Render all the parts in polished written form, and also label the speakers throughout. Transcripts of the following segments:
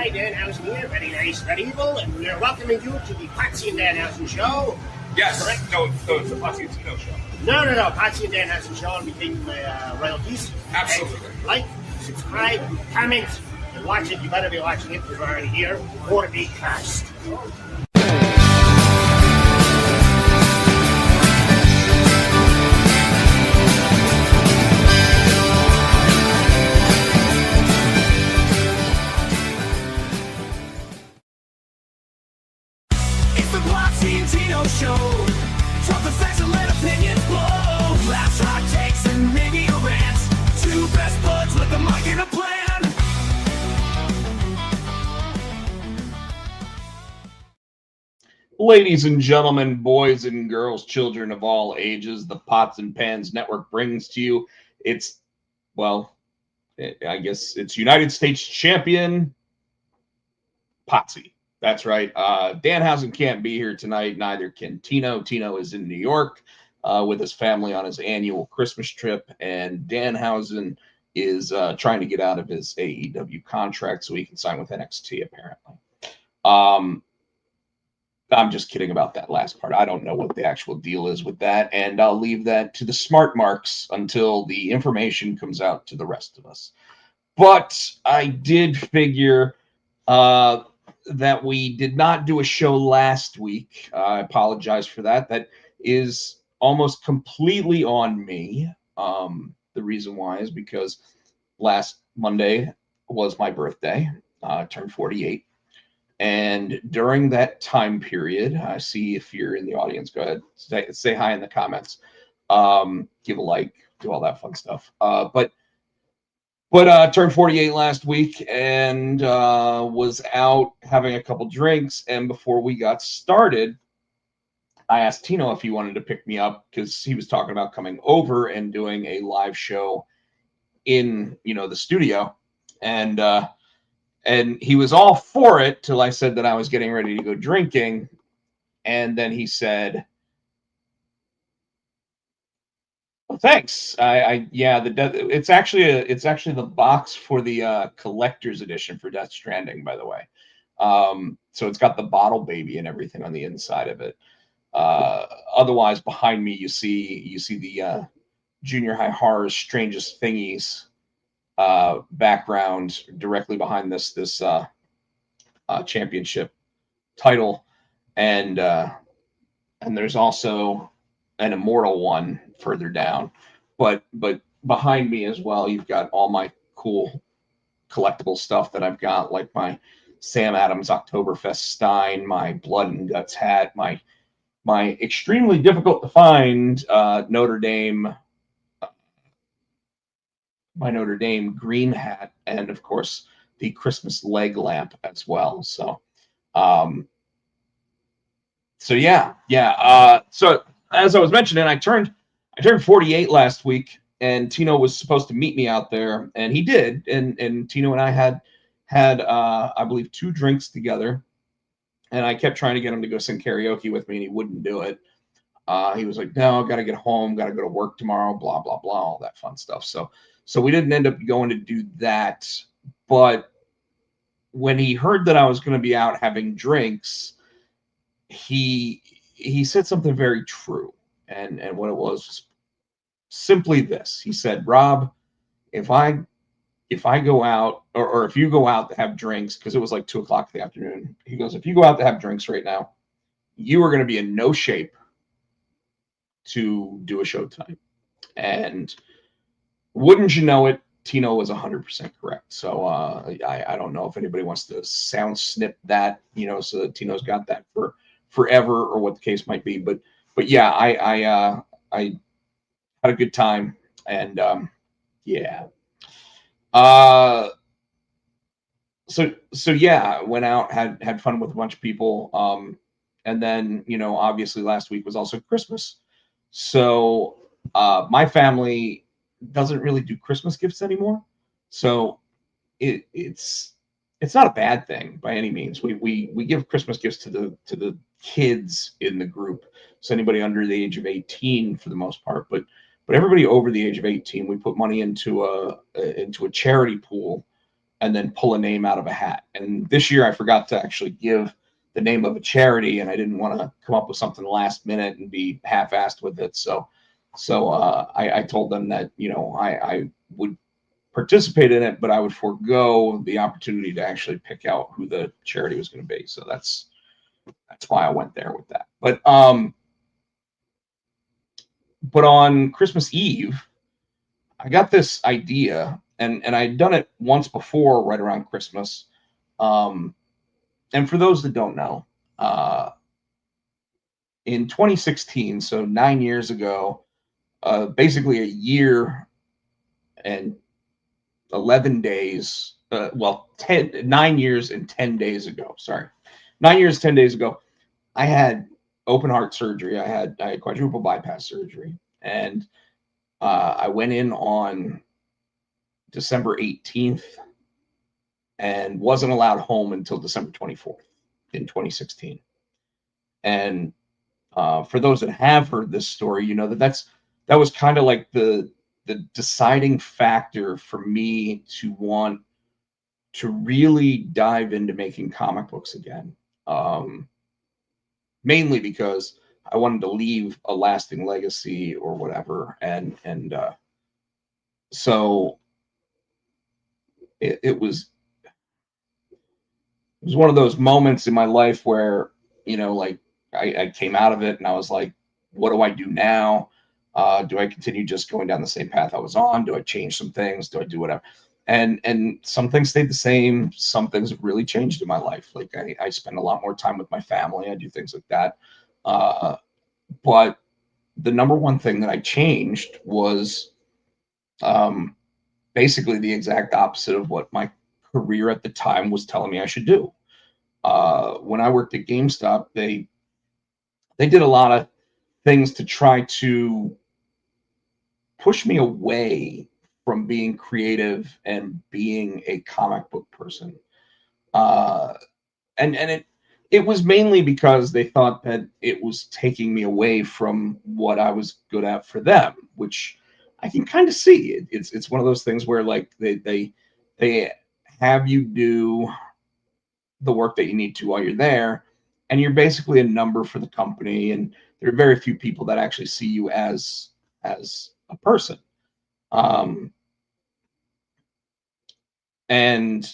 Speaker 1: Hi, Danhausen here, very nice, very evil, and we're welcoming you to the Potsy and Danhausen show.
Speaker 2: Yes.
Speaker 1: Correct?
Speaker 2: No, it's the Potsy and Tino show.
Speaker 1: No, Potsy and Danhausen show. I'll be taking my royalties.
Speaker 2: Absolutely.
Speaker 1: And like, subscribe, comment, and watch it. You better be watching it because we're already here for the cast.
Speaker 3: It's the Potsy and Tino show. Talk the facts and let opinions blow. Laughs, hot takes, and maybe a rant. Two best buds with a mic and a plan.
Speaker 4: Ladies and gentlemen, boys and girls, children of all ages, the Pots and Pans Network brings to you I guess it's United States champion Potsy. That's right. Danhausen can't be here tonight. Neither can Tino. Tino is in New York with his family on his annual Christmas trip, and Danhausen is trying to get out of his AEW contract so he can sign with NXT, apparently. I'm just kidding about that last part. I don't know what the actual deal is with that, and I'll leave that to the smart marks until the information comes out to the rest of us. But I did figure that we did not do a show last week. I apologize for that. That is almost completely on me. The reason why is because last Monday was my birthday. I turned 48. And during that time period, I see if you're in the audience, go ahead, say hi in the comments, give a like, do all that fun stuff. But turned 48 last week and was out having a couple drinks. And before we got started, I asked Tino if he wanted to pick me up because he was talking about coming over and doing a live show in, the studio. And he was all for it till I said that I was getting ready to go drinking. And then he said, well, thanks. It's actually the box for the collector's edition for Death Stranding, by the way. So it's got the bottle baby and everything on the inside of it. Otherwise, behind me, you see the Junior High Horror's Strangest Thingies background directly behind this championship title, and there's also an immortal one further down, but behind me as well, you've got all my cool collectible stuff that I've got, like my Sam Adams Oktoberfest Stein, my Blood and Guts hat, my extremely difficult to find Notre Dame green hat, and of course the Christmas leg lamp as well. So so as I was mentioning, I turned 48 last week, and Tino was supposed to meet me out there, and he did, and Tino and I had I believe 2 drinks together, and I kept trying to get him to go sing karaoke with me, and he wouldn't do it. He was like, no, got to get home, got to go to work tomorrow, blah, blah, blah, all that fun stuff. So we didn't end up going to do that. But when he heard that I was going to be out having drinks, he said something very true. And what it was simply this. He said, Rob, if I go out, or if you go out to have drinks, because it was like 2:00 in the afternoon, he goes, if you go out to have drinks right now, you are going to be in no shape to do a show tonight. And wouldn't you know it, Tino was 100% correct. So I don't know if anybody wants to sound snip that, so that Tino's got that for forever, or what the case might be. But yeah, I had a good time, and yeah. So yeah, went out, had fun with a bunch of people, and then obviously last week was also Christmas. So my family doesn't really do Christmas gifts anymore, so it's not a bad thing by any means. We give Christmas gifts to the kids in the group, so anybody under the age of 18 for the most part, but everybody over the age of 18, we put money into a charity pool and then pull a name out of a hat. And this year I forgot to actually give the name of a charity, and I didn't want to come up with something last minute and be half-assed with it. So I told them that, I would participate in it, but I would forego the opportunity to actually pick out who the charity was going to be. So that's why I went there with that. But on Christmas Eve, I got this idea, and I'd done it once before, right around Christmas. And for those that don't know, in 2016, so 9 years ago, basically a year and 11 days, 9 years and 10 days ago, sorry, 9 years, 10 days ago, I had open heart surgery. I had quadruple bypass surgery, and I went in on December 18th and wasn't allowed home until December 24th in 2016. And for those that have heard this story, you know that was kind of like the deciding factor for me to want to really dive into making comic books again. Mainly because I wanted to leave a lasting legacy or whatever, and so it was one of those moments in my life where, like I came out of it and I was like, what do I do now? Do I continue just going down the same path I was on? Do I change some things? Do I do whatever? And some things stayed the same. Some things have really changed in my life. Like I spend a lot more time with my family. I do things like that. But the number one thing that I changed was basically the exact opposite of what my career at the time was telling me I should do. When I worked at GameStop, they did a lot of things to try to push me away from being creative and being a comic book person. And it was mainly because they thought that it was taking me away from what I was good at for them, which I can kind of see. It's one of those things where like they have you do the work that you need to while you're there, and you're basically a number for the company, and there are very few people that actually see you as a person. And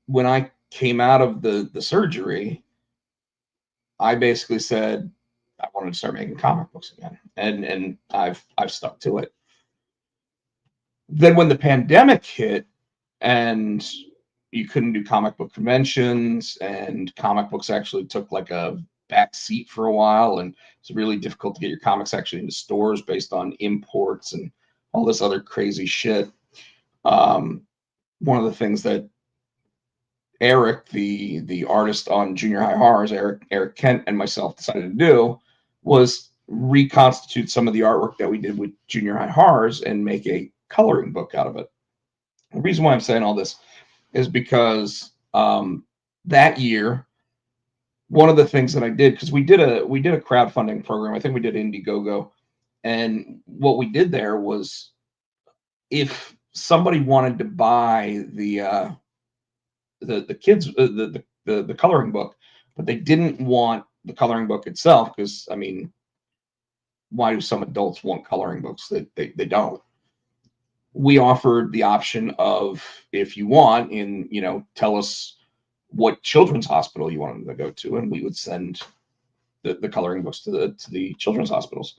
Speaker 4: when I came out of the surgery, I basically said I wanted to start making comic books again, and I've stuck to it. Then when the pandemic hit and you couldn't do comic book conventions, and comic books actually took like a back seat for a while, and it's really difficult to get your comics actually into stores based on imports and all this other crazy shit. One of the things that Eric, the artist on Junior High Horrors, Eric Kent, and myself decided to do was reconstitute some of the artwork that we did with Junior High Horrors and make a coloring book out of it. The reason why I'm saying all this is because that year, one of the things that I did, because we did a crowdfunding program. I think we did Indiegogo, and what we did there was, if somebody wanted to buy the kids the coloring book, but they didn't want the coloring book itself, because I mean, why do some adults want coloring books? They don't. We offered the option of, if you want, tell us what children's hospital you want them to go to, and we would send the coloring books to the children's hospitals.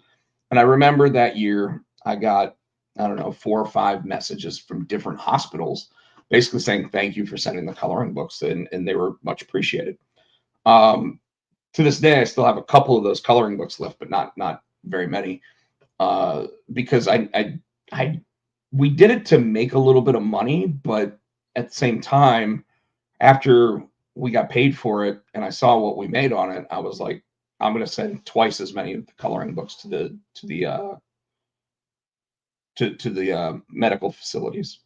Speaker 4: And I remember that year I got, I don't know, 4 or 5 messages from different hospitals basically saying thank you for sending the coloring books, and they were much appreciated. To this day, I still have a couple of those coloring books left, but not very many, because we did it to make a little bit of money, but at the same time, after we got paid for it and I saw what we made on it, I was like, I'm going to send twice as many of the coloring books to the medical facilities.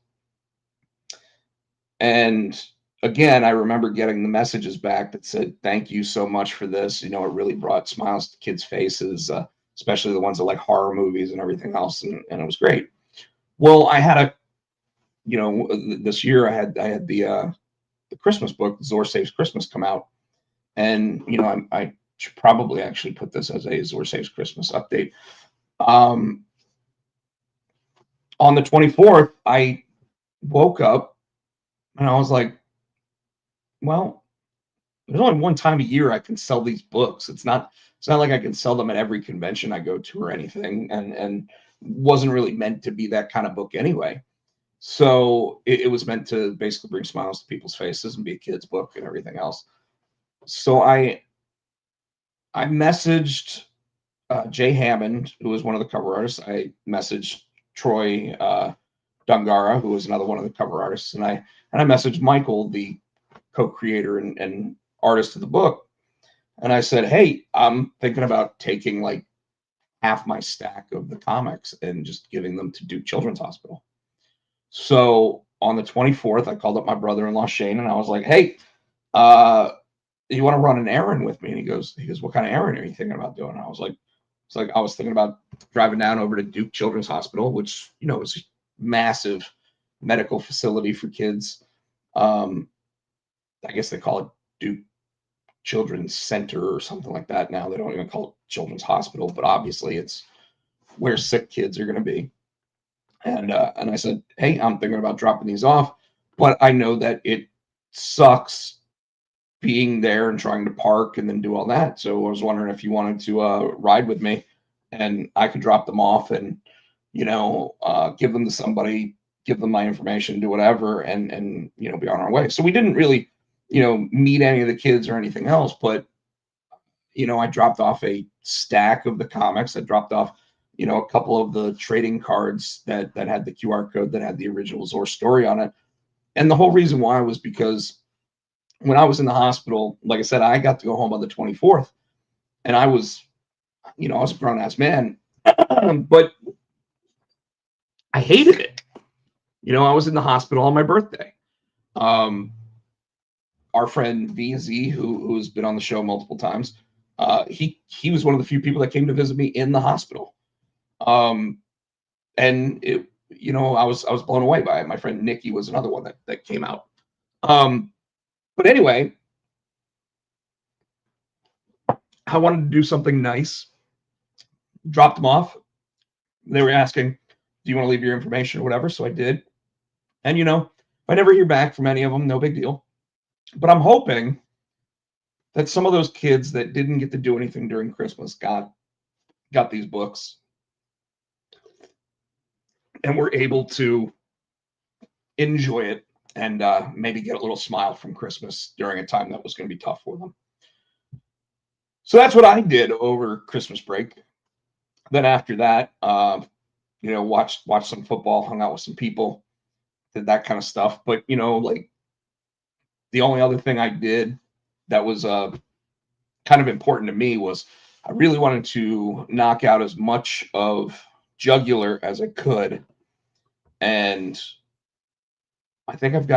Speaker 4: And again, I remember getting the messages back that said, thank you so much for this. It really brought smiles to kids' faces, especially the ones that like horror movies and everything else. And it was great. Well, I had this year I had the Christmas book, Zor Saves Christmas, come out, and I should probably actually put this as a Zor Saves Christmas update. On the 24th, I woke up and I was like, well, there's only one time a year I can sell these books. It's not like I can sell them at every convention I go to or anything, and wasn't really meant to be that kind of book anyway. So it was meant to basically bring smiles to people's faces and be a kid's book and everything else. So I messaged Jay Hammond, who was one of the cover artists. I messaged Troy Dungara, who was another one of the cover artists, and I messaged Michael, the co-creator and artist of the book, and I said, hey, I'm thinking about taking like half my stack of the comics and just giving them to Duke Children's Hospital. So on the 24th, I called up my brother-in-law Shane, and I was like, hey, you want to run an errand with me? And he goes, what kind of errand are you thinking about doing? And I was like, I was thinking about driving down over to Duke Children's Hospital, which is a massive medical facility for kids. I guess they call it Duke Children's Center or something like that now. They don't even call it Children's Hospital, but obviously it's where sick kids are going to be. And I said, hey, I'm thinking about dropping these off, but I know that it sucks being there and trying to park and then do all that. So I was wondering if you wanted to ride with me, and I could drop them off and give them to somebody, give them my information, do whatever, and be on our way. So we didn't really meet any of the kids or anything else, but I dropped off a stack of the comics. I dropped off a couple of the trading cards that had the QR code that had the original Zor story on it. And the whole reason why was because when I was in the hospital, like I said, I got to go home on the 24th, and I was a grown ass man, but I hated it. I was in the hospital on my birthday. Our friend VZ, who's been on the show multiple times, he was one of the few people that came to visit me in the hospital. And it, I was blown away by it. My friend Nikki was another one that came out. But anyway, I wanted to do something nice. Dropped them off. They were asking, do you want to leave your information or whatever? So I did. And if I never hear back from any of them, no big deal. But I'm hoping that some of those kids that didn't get to do anything during Christmas got these books and were able to enjoy it and maybe get a little smile from Christmas during a time that was going to be tough for them. So that's what I did over Christmas break. Then after that, watched some football, hung out with some people, did that kind of stuff. But like the only other thing I did that was kind of important to me was I really wanted to knock out as much of Jugular as I could, and I think I've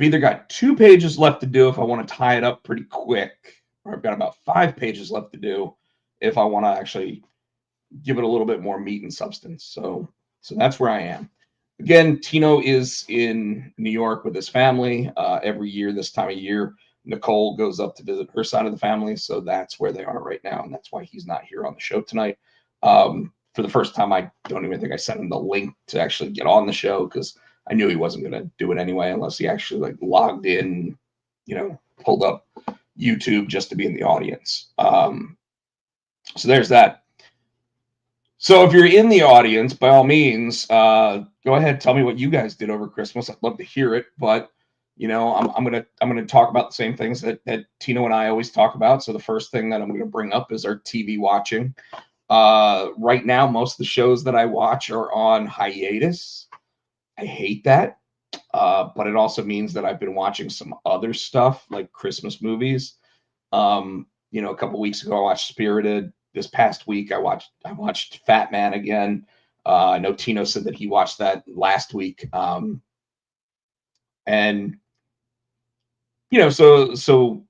Speaker 4: either got 2 pages left to do if I want to tie it up pretty quick, or I've got about 5 pages left to do if I want to actually give it a little bit more meat and substance. So that's where I am. Again, Tino is in New York with his family. Every year, this time of year, Nicole goes up to visit her side of the family. So that's where they are right now. And that's why he's not here on the show tonight. For the first time, I don't even think I sent him the link to actually get on the show, because I knew he wasn't going to do it anyway unless he actually like logged in, pulled up YouTube just to be in the audience. So there's that. So if you're in the audience, by all means, go ahead, tell me what you guys did over Christmas. I'd love to hear it, but I'm gonna talk about the same things that Tino and I always talk about. So the first thing that I'm gonna bring up is our TV watching. Right now, most of the shows that I watch are on hiatus. I hate that, but it also means that I've been watching some other stuff like Christmas movies. A couple weeks ago I watched Spirited. This past week I watched Fat Man again. I know Tino said that he watched that last week. And so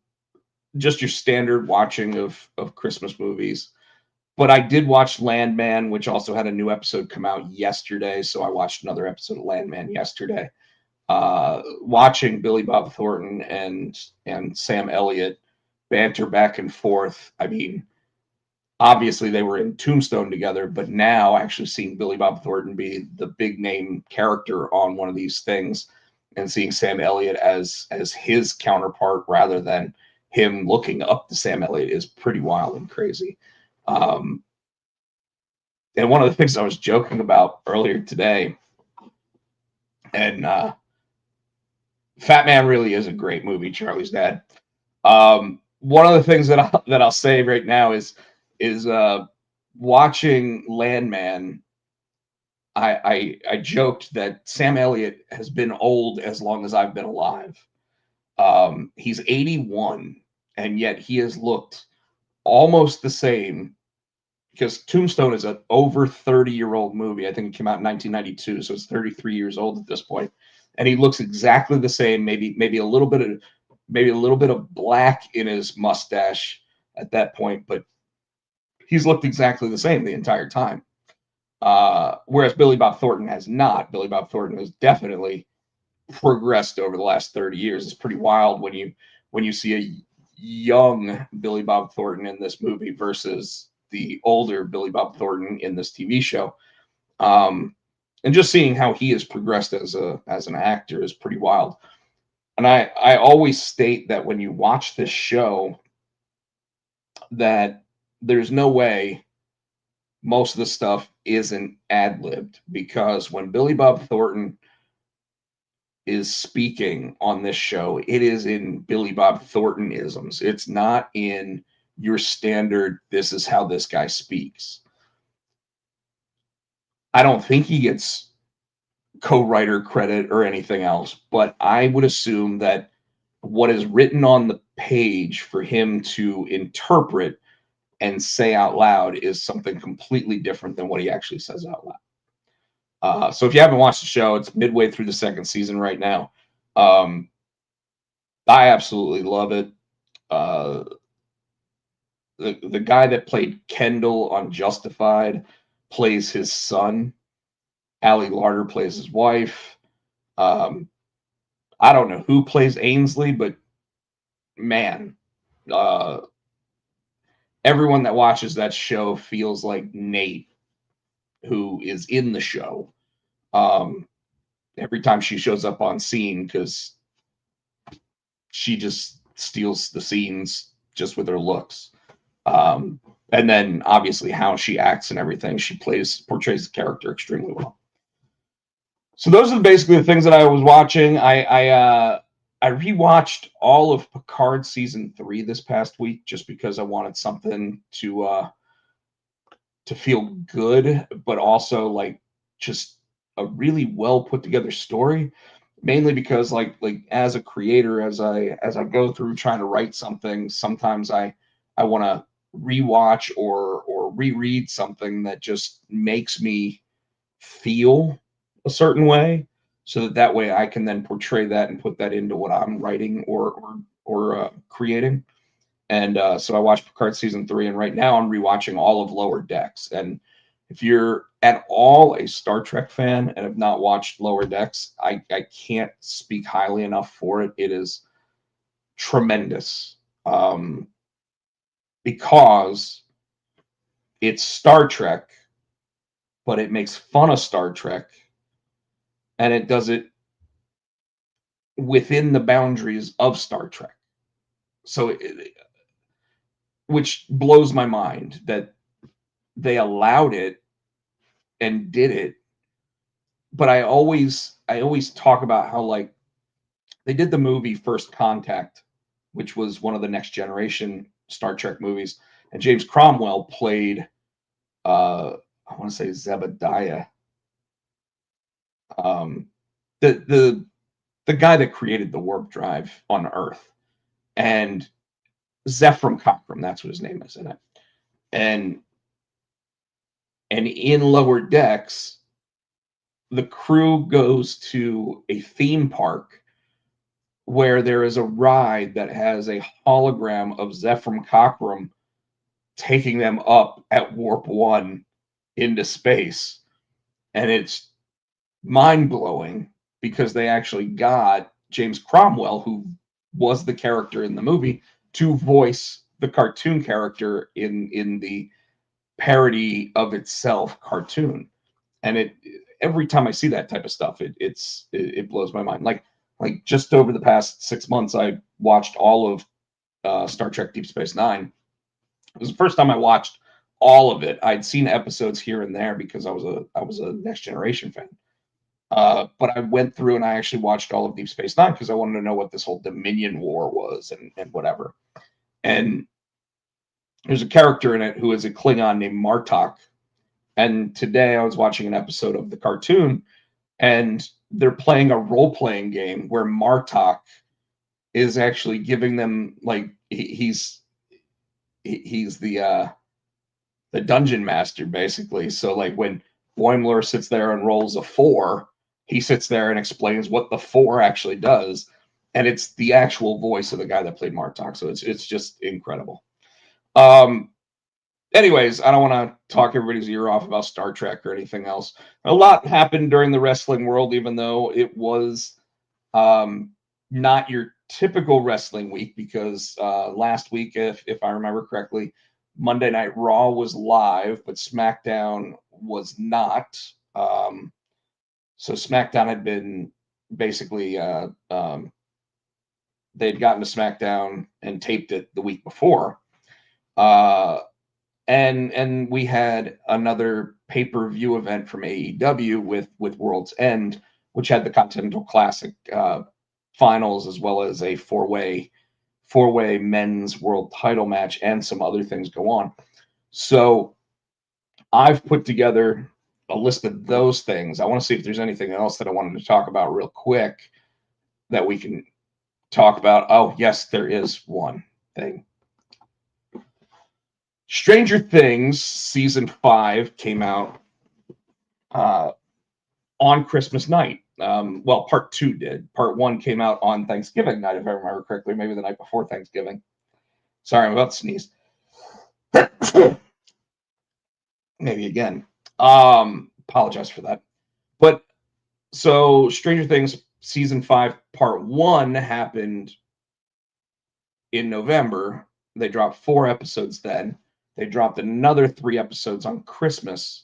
Speaker 4: just your standard watching of Christmas movies. But I did watch Landman, which also had a new episode come out yesterday. So I watched another episode of Landman yesterday. Watching Billy Bob Thornton and Sam Elliott banter back and forth. I mean, obviously they were in Tombstone together, but now actually seeing Billy Bob Thornton be the big name character on one of these things, and seeing Sam Elliott as his counterpart rather than him looking up to Sam Elliott is pretty wild and crazy. And one of the things I was joking about earlier today, and Fat Man really is a great movie, Charlie's Dad. One of the things that I'll say right now is watching Landman. I joked that Sam Elliott has been old as long as I've been alive. He's 81, and yet he has looked almost the same, because Tombstone is an over 30-year-old movie. I think it came out in 1992, so it's 33 years old at this point, and he looks exactly the same. Maybe a little bit of black in his mustache at that point, but he's looked exactly the same the entire time. Whereas Billy Bob Thornton has not. Billy Bob Thornton has definitely progressed over the last 30 years. It's pretty wild when you see a young Billy Bob Thornton in this movie versus the older Billy Bob Thornton in this TV show. And just seeing how he has progressed as an actor is pretty wild. And I always state that when you watch this show, that there's no way most of the stuff isn't ad-libbed, because when Billy Bob Thornton is speaking on this show, it is in Billy Bob Thornton-isms. It's not in your standard, this is how this guy speaks. I don't think he gets co-writer credit or anything else, but I would assume that what is written on the page for him to interpret and say out loud is something completely different than what he actually says out loud. So if you haven't watched the show, it's midway through the second season right now. I absolutely love it. The guy that played Kendall on Justified plays his son. Ali Larter plays his wife. I don't know who plays Ainsley, but man, everyone that watches that show feels like Nate, who is in the show. Every time she shows up on scene, because she just steals the scenes just with her looks. And then obviously how she acts and everything, she portrays the character extremely well. So those are basically the things that I was watching. I rewatched all of Picard season 3 this past week just because I wanted something to feel good, but also like just a really well put together story. Mainly because like as a creator, as I go through trying to write something, sometimes I want to rewatch or reread something that just makes me feel a certain way, so that way I can then portray that and put that into what I'm writing or creating. And so I watched Picard season 3, and right now I'm rewatching all of Lower Decks. And if you're at all a Star Trek fan and have not watched Lower Decks, I can't speak highly enough for it. It is tremendous, because it's Star Trek, but it makes fun of Star Trek, and it does it within the boundaries of Star Trek. So, which blows my mind that they allowed it and did it. But I always talk about how like they did the movie First Contact, which was one of the Next Generation Star Trek movies, and James Cromwell played I want to say Zebediah, the guy that created the warp drive on Earth, and Zephram Cochrane, that's what his name is in it. And in Lower Decks, the crew goes to a theme park where there is a ride that has a hologram of Zephram Cochrane taking them up at warp 1 into space, and it's mind-blowing because they actually got James Cromwell, who was the character in the movie, to voice the cartoon character in the parody of itself cartoon. And it every time I see that type of stuff, it blows my mind. Like just over the past 6 months, I watched all of Star Trek Deep Space Nine. It was the first time I watched all of it. I'd seen episodes here and there because I was a Next Generation fan. But I went through and I actually watched all of Deep Space Nine because I wanted to know what this whole Dominion War was and whatever. And there's a character in it who is a Klingon named Martok. And today I was watching an episode of the cartoon, and they're playing a role-playing game where Martok is actually giving them like he's the dungeon master basically. So like when Boimler sits there and rolls a 4, he sits there and explains what the 4 actually does, and it's the actual voice of the guy that played Martok. So it's just incredible. Anyways, I don't want to talk everybody's ear off about Star Trek or anything else. A lot happened during the wrestling world, even though it was not your typical wrestling week, because last week, if I remember correctly, Monday Night Raw was live, but SmackDown was not. So SmackDown had been basically they'd gotten to SmackDown and taped it the week before. And we had another pay-per-view event from AEW with World's End, which had the Continental Classic finals, as well as a four-way men's world title match and some other things go on. So I've put together a list of those things. I want to see if there's anything else that I wanted to talk about real quick that we can talk about. Oh, yes, there is one thing. Stranger Things season 5 came out on Christmas night. Well, part 2 did. Part 1 came out on Thanksgiving night, if I remember correctly, maybe the night before Thanksgiving. Sorry, I'm about to sneeze. Maybe again. Apologize for that. But so Stranger Things season 5 part 1 happened in November. They dropped 4 episodes then. They dropped another 3 episodes on Christmas.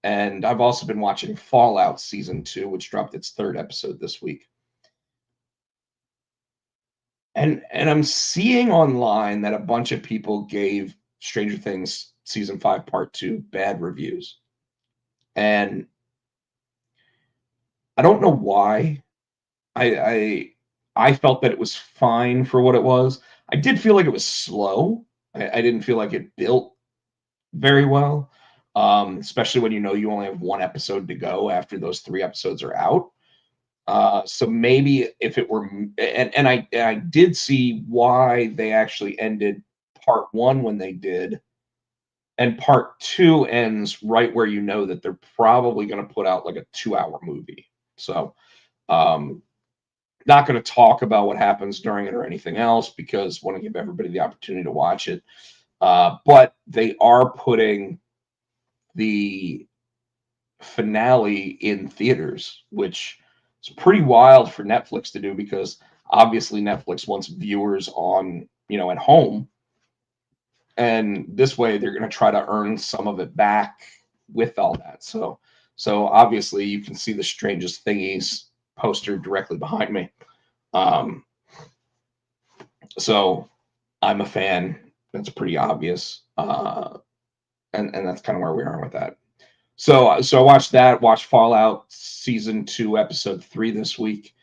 Speaker 4: And I've also been watching Fallout season 2, which dropped its 3rd episode this week. And I'm seeing online that a bunch of people gave Stranger Things season 5 part 2 bad reviews. And I don't know why. I felt that it was fine for what it was. I did feel like it was slow. I didn't feel like it built very well, especially when you only have 1 episode to go after those 3 episodes are out. So maybe if it were, and I did see why they actually ended part 1 when they did, and part 2 ends right where that they're probably going to put out like a 2-hour movie. So, not going to talk about what happens during it or anything else because I want to give everybody the opportunity to watch it. But they are putting the finale in theaters, which is pretty wild for Netflix to do because obviously Netflix wants viewers on, at home. And this way they're going to try to earn some of it back with all that. So obviously you can see the Strangest Thingies poster directly behind me. So I'm a fan. That's pretty obvious. And that's kind of where we are with that. So I watched that, watched Fallout season 2, episode 3 this week.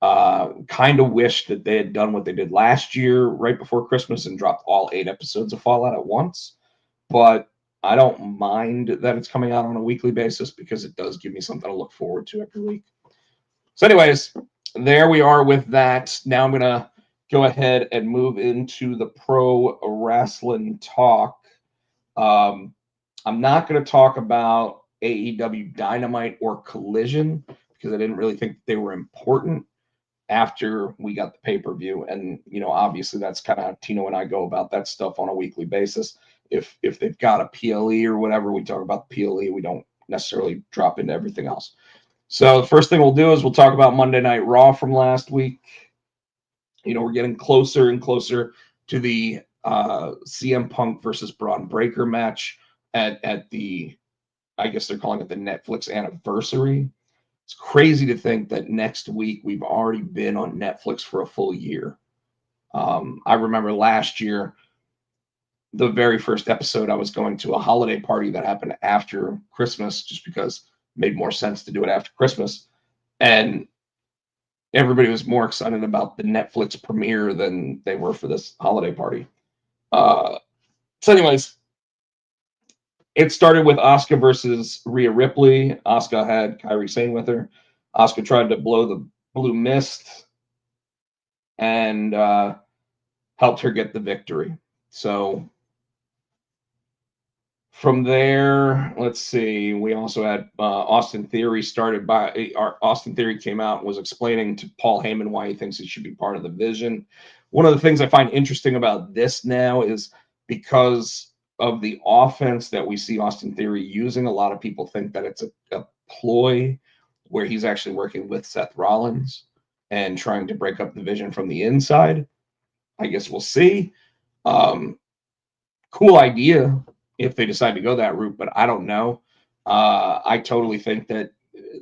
Speaker 4: Kind of wish that they had done what they did last year right before Christmas and dropped all 8 episodes of Fallout at once. But I don't mind that it's coming out on a weekly basis because it does give me something to look forward to every week. So anyways, there we are with that. Now I'm going to go ahead and move into the pro wrestling talk. I'm not going to talk about AEW Dynamite or Collision because I didn't really think they were important. after we got the pay-per-view. And, obviously that's kind of how Tino and I go about that stuff on a weekly basis. If they've got a PLE or whatever, we talk about the PLE. We don't necessarily drop into everything else. So the first thing we'll do is we'll talk about Monday Night Raw from last week. We're getting closer and closer to the CM Punk versus Braun Breaker match at the, I guess they're calling it the Netflix anniversary. It's crazy to think that next week we've already been on Netflix for a full year. I remember last year, the very first episode, I was going to a holiday party that happened after Christmas just because it made more sense to do it after Christmas. And everybody was more excited about the Netflix premiere than they were for this holiday party. So anyways, it started with Asuka versus Rhea Ripley. Asuka had Kairi Sane with her. Asuka tried to blow the blue mist and helped her get the victory. So from there, let's see. We also had Austin Theory Austin Theory came out and was explaining to Paul Heyman why he thinks he should be part of the Vision. One of the things I find interesting about this now is because of the offense that we see Austin Theory using, a lot of people think that it's a ploy where he's actually working with Seth Rollins and trying to break up the Vision from the inside. I guess we'll see. Cool idea if they decide to go that route, but I don't know. I totally think that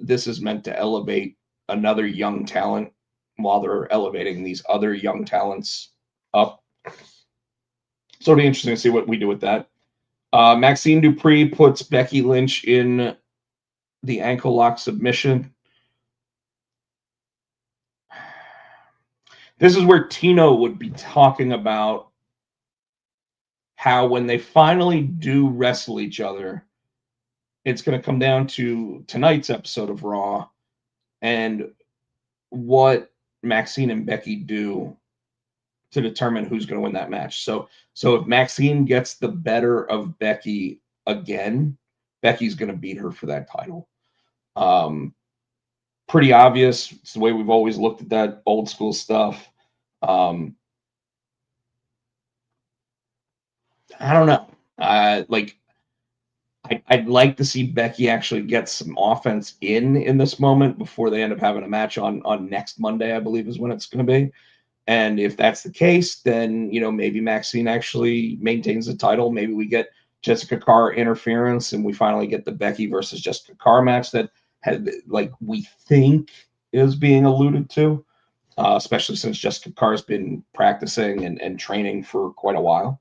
Speaker 4: this is meant to elevate another young talent while they're elevating these other young talents up. So it'll be interesting to see what we do with that. Maxine Dupree puts Becky Lynch in the ankle lock submission. This is where Tino would be talking about how when they finally do wrestle each other, it's going to come down to tonight's episode of Raw and what Maxine and Becky do to determine who's going to win that match. So if Maxine gets the better of Becky again, Becky's going to beat her for that title. Pretty obvious. It's the way we've always looked at that old school stuff. I don't know. I'd like to see Becky actually get some offense in this moment before they end up having a match on next Monday, I believe is when it's going to be. And if that's the case, then, maybe Maxine actually maintains the title. Maybe we get Jessica Carr interference and we finally get the Becky versus Jessica Carr match that we think is being alluded to, especially since Jessica Carr's been practicing and training for quite a while.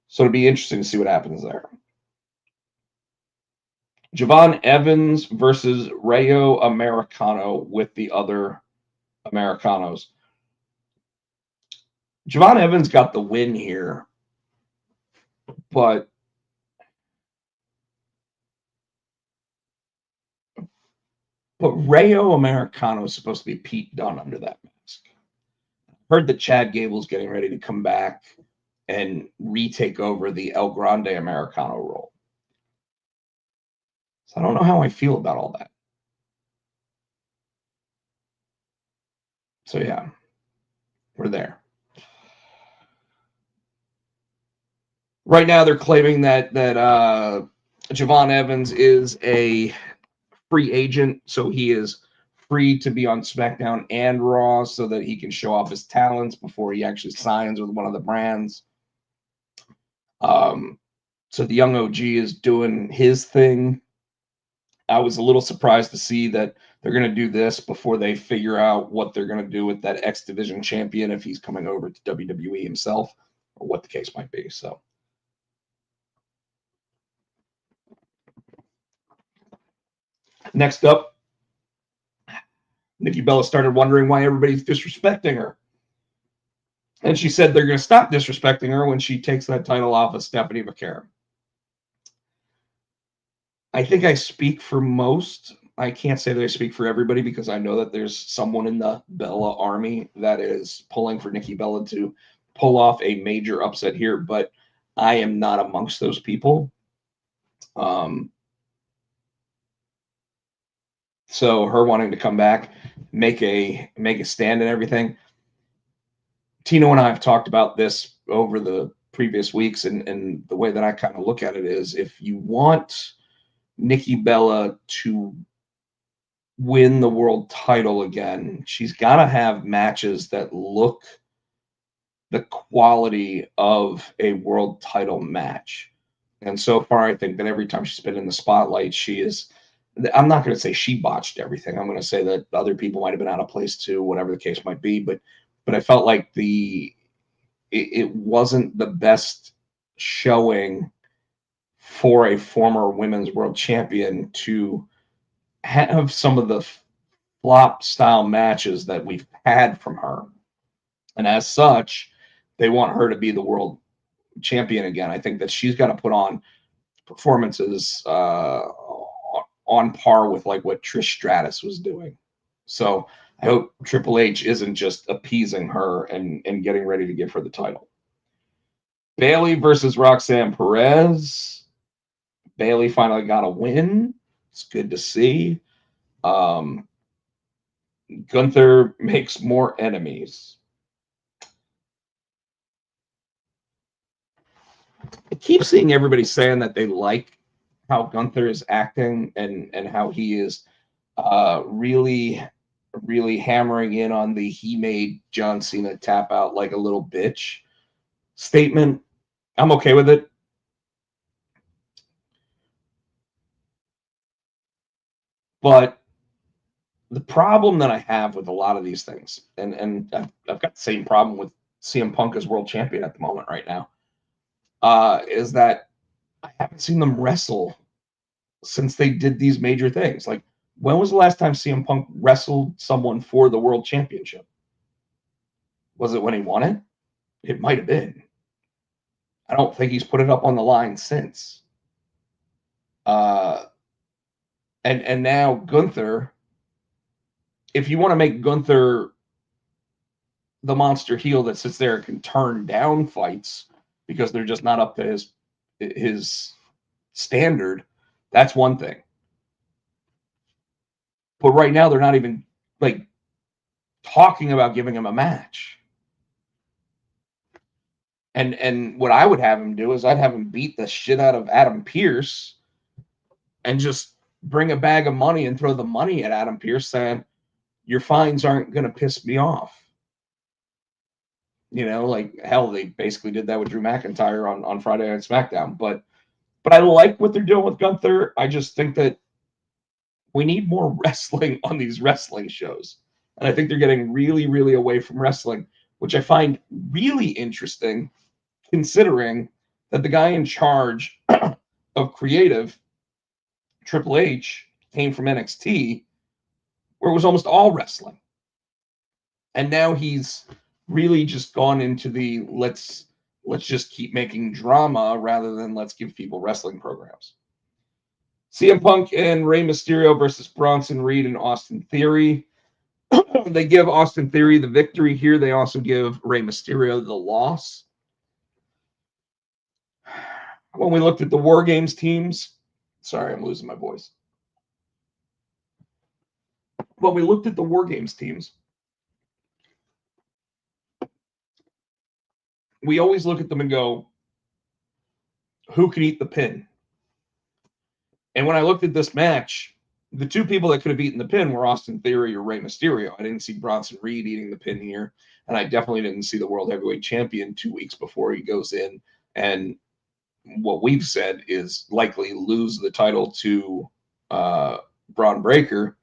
Speaker 4: So it'll be interesting to see what happens there. Javon Evans versus Rayo Americano with the other Americanos. Javon Evans got the win here, but Rayo Americano is supposed to be Pete Dunne under that mask. Heard that Chad Gable's getting ready to come back and retake over the El Grande Americano role. So I don't know how I feel about all that. So yeah, we're there. Right now, they're claiming that Javon Evans is a free agent, so he is free to be on SmackDown and Raw so that he can show off his talents before he actually signs with one of the brands. So the young OG is doing his thing. I was a little surprised to see that they're going to do this before they figure out what they're going to do with that X Division champion if he's coming over to WWE himself or what the case might be. So. Next up, Nikki Bella started wondering why everybody's disrespecting her. And she said they're going to stop disrespecting her when she takes that title off of Stephanie McCarron. I think I speak for most. I can't say that I speak for everybody because I know that there's someone in the Bella army that is pulling for Nikki Bella to pull off a major upset here, but I am not amongst those people. So her wanting to come back, make a stand and everything. Tino and I have talked about this over the previous weeks, and the way that I kind of look at it is, if you want Nikki Bella to win the world title again, she's got to have matches that look the quality of a world title match. And so far, I think that every time she's been in the spotlight, she is. I'm not going to say she botched everything. I'm going to say that other people might have been out of place too, whatever the case might be. But I felt like it wasn't the best showing for a former women's world champion to have some of the flop style matches that we've had from her. And as such, they want her to be the world champion again. I think that she's got to put on performances on par with like what Trish Stratus was doing. So I hope Triple H isn't just appeasing her and getting ready to give her the title. Bayley versus Roxanne Perez. Bayley finally got a win. It's good to see. Gunther makes more enemies. I keep seeing everybody saying that they like how Gunther is acting and how he is really, really hammering in on the "he made John Cena tap out like a little bitch" statement. I'm okay with it. But the problem that I have with a lot of these things, and I've got the same problem with CM Punk as world champion at the moment right now, is that I haven't seen them wrestle since they did these major things. Like, when was the last time CM Punk wrestled someone for the world championship? Was it when he won it? It might have been. I don't think he's put it up on the line since. And now Gunther, if you want to make Gunther the monster heel that sits there and can turn down fights because they're just not up to his standard, that's one thing. But right now they're not even like talking about giving him a match. And what I would have him do is I'd have him beat the shit out of Adam Pearce and just bring a bag of money and throw the money at Adam Pearce, saying, your fines aren't going to piss me off. You know, like, hell, they basically did that with Drew McIntyre on Friday Night SmackDown. But I like what they're doing with Gunther. I just think that we need more wrestling on these wrestling shows. And I think they're getting really, really away from wrestling, which I find really interesting, considering that the guy in charge of creative, Triple H, came from NXT, where it was almost all wrestling. And now he's really just gone into the let's just keep making drama rather than let's give people wrestling programs. CM Punk and Rey Mysterio versus Bronson Reed and Austin Theory. They give Austin Theory the victory here. They also give Rey Mysterio the loss. When we looked at the War Games teams, sorry, I'm losing my voice. When we looked at the War Games teams, we always look at them and go, who can eat the pin? And when I looked at this match, the two people that could have eaten the pin were Austin Theory or Rey Mysterio. I didn't see Bronson Reed eating the pin here, and I definitely didn't see the World Heavyweight Champion 2 weeks before he goes in and what we've said is likely lose the title to Braun Breaker.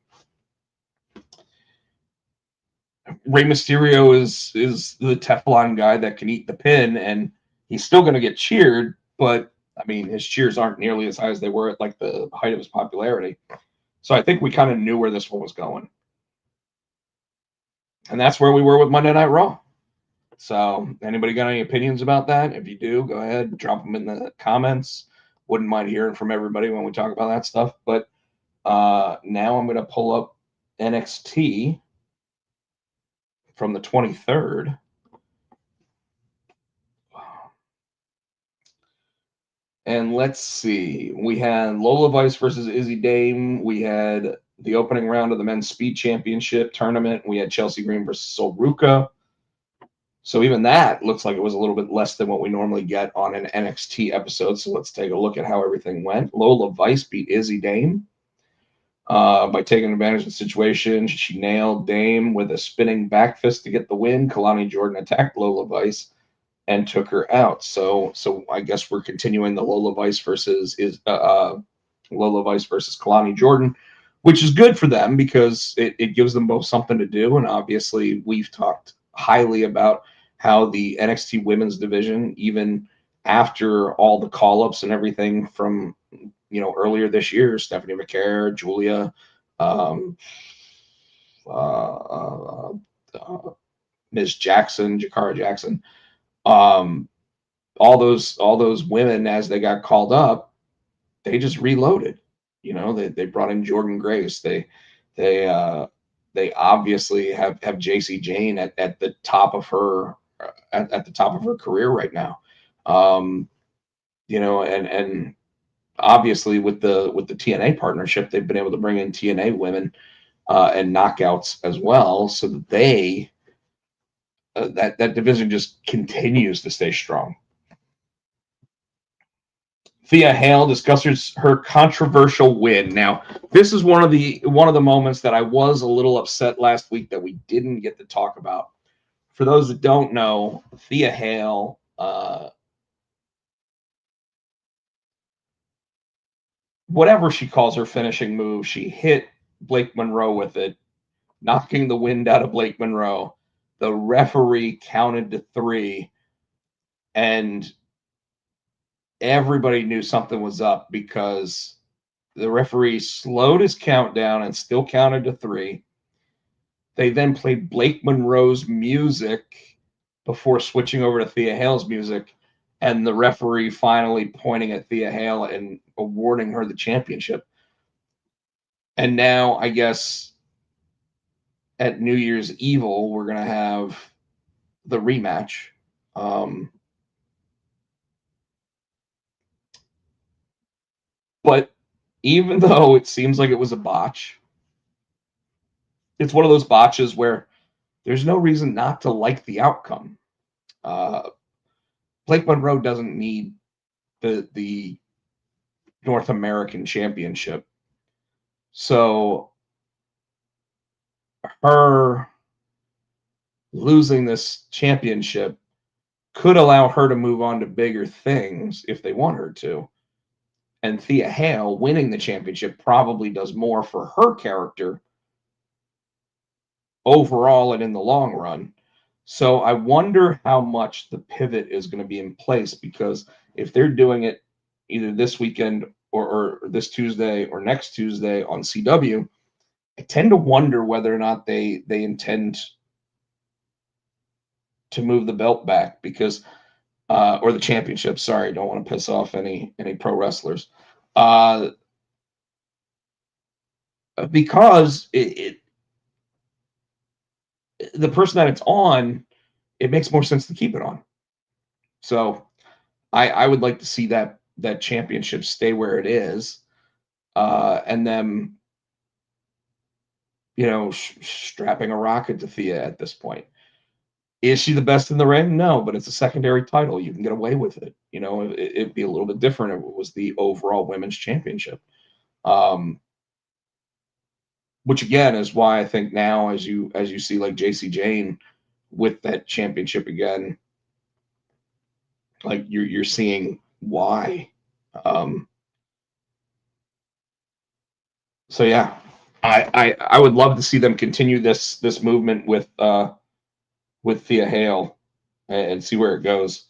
Speaker 4: Rey Mysterio is the Teflon guy that can eat the pin, and he's still going to get cheered, but I mean, his cheers aren't nearly as high as they were at like the height of his popularity. So I think we kind of knew where this one was going. And that's where we were with Monday Night Raw. So anybody got any opinions about that? If you do, go ahead, drop them in the comments. Wouldn't mind hearing from everybody when we talk about that stuff. But now I'm going to pull up NXT from the 23rd. And let's see. We had Lola Vice versus Izzy Dame. We had the opening round of the men's speed championship tournament. We had Chelsea Green versus Solruka. So even that looks like it was a little bit less than what we normally get on an NXT episode. So let's take a look at how everything went. Lola Vice beat Izzy Dame by taking advantage of the situation. She nailed Dame with a spinning back fist to get the win. Kalani Jordan attacked Lola Vice and took her out. So I guess we're continuing the Lola Vice versus Kalani Jordan, which is good for them because it gives them both something to do. And obviously, we've talked highly about how the NXT women's division, even after all the call-ups and everything from earlier this year, Stephanie McCare, Julia, Ms. Jackson, Jakara Jackson, all those women as they got called up, they just reloaded. They brought in Jordan Grace. They obviously have JC Jane at the top of her at the top of her career right now. And obviously with the TNA partnership, they've been able to bring in TNA women and knockouts as well, so that that division just continues to stay strong. Thea Hale discusses her controversial win. Now, this is one of the moments that I was a little upset last week that we didn't get to talk about. For those that don't know, Thea Hale, whatever she calls her finishing move, she hit Blake Monroe with it, knocking the wind out of Blake Monroe. The referee counted to 3, and everybody knew something was up because the referee slowed his countdown and still counted to 3. They then played Blake Monroe's music before switching over to Thea Hale's music, and the referee finally pointing at Thea Hale and awarding her the championship. And now, I guess, at New Year's Evil, we're going to have the rematch. But even though it seems like it was a botch, it's one of those botches where there's no reason not to like the outcome. Blake Monroe doesn't need the North American Championship. So her losing this championship could allow her to move on to bigger things if they want her to. And Thea Hale winning the championship probably does more for her character overall and in the long run. So I wonder how much the pivot is going to be in place, because if they're doing it either this weekend or this Tuesday or next Tuesday on CW, I tend to wonder whether or not they intend to move the belt back, because or the championship. Sorry, don't want to piss off any pro wrestlers. Because the person that it's on, it makes more sense to keep it on. So I would like to see that championship stay where it is, and then strapping a rocket to Thea at this point. Is she the best in the ring? No, but it's a secondary title. You can get away with it. It'd be a little bit different if it was the overall women's championship. Which again is why I think now, as you see like JC Jane with that championship again, like you're seeing why. So yeah, I would love to see them continue this movement with Thea Hale and see where it goes.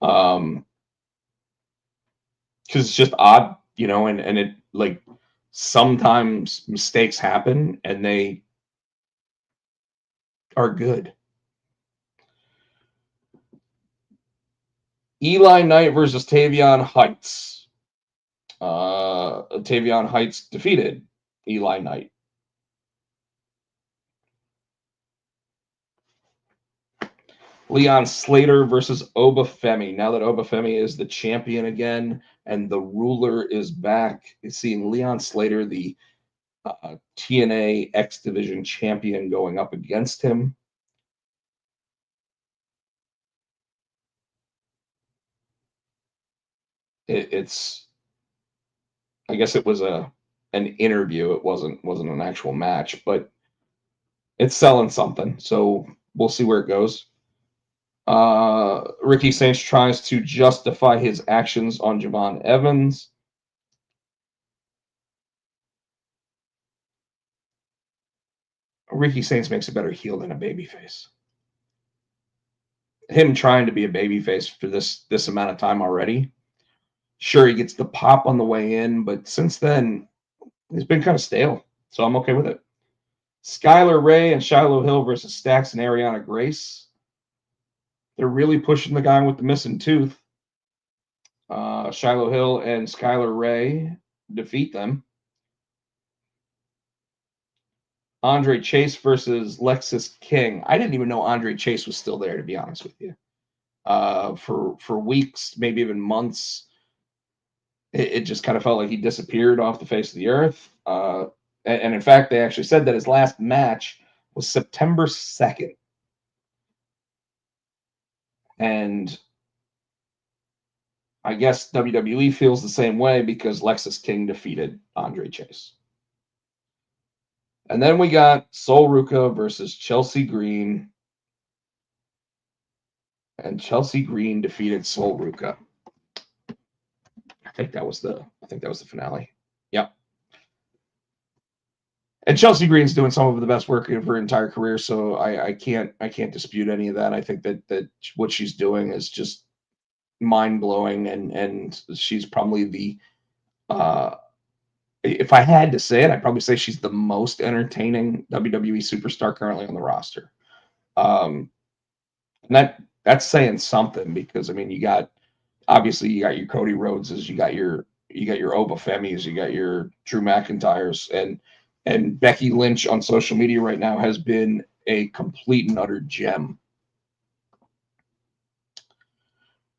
Speaker 4: Because it's just odd, and it, like, sometimes mistakes happen and they are good. Eli Knight versus Tavion Heights. Tavion Heights defeated Eli Knight. Leon Slater versus Obafemi. Now that Obafemi is the champion again and the ruler is back, seeing Leon Slater, the TNA X Division champion going up against him. It's, I guess it was an interview. It wasn't an actual match, but it's selling something. So we'll see where it goes. Ricky Saints tries to justify his actions on Javon Evans. Ricky Saints makes a better heel than a babyface. Him trying to be a babyface for this amount of time already. Sure, he gets the pop on the way in, but since then, he's been kind of stale. So I'm okay with it. Skylar Ray and Shiloh Hill versus Stax and Ariana Grace. They're really pushing the guy with the missing tooth. Shiloh Hill and Skylar Ray defeat them. Andre Chase versus Lexis King. I didn't even know Andre Chase was still there, to be honest with you. For weeks, maybe even months, it just kind of felt like he disappeared off the face of the earth. And in fact, they actually said that his last match was September 2nd. And I guess WWE feels the same way because Lexis King defeated Andre Chase. And then we got Sol Ruca versus Chelsea Green. And Chelsea Green defeated Sol Ruca. I think that was the finale. Yep. And Chelsea Green's doing some of the best work of her entire career, so I can't dispute any of that. I think that what she's doing is just mind blowing, and she's probably the if I had to say it, I'd probably say she's the most entertaining WWE superstar currently on the roster. And that's saying something because I mean you got your Cody Rhodeses, you got your Oba Femis, you got your Drew McIntyres, and Becky Lynch on social media right now has been a complete and utter gem.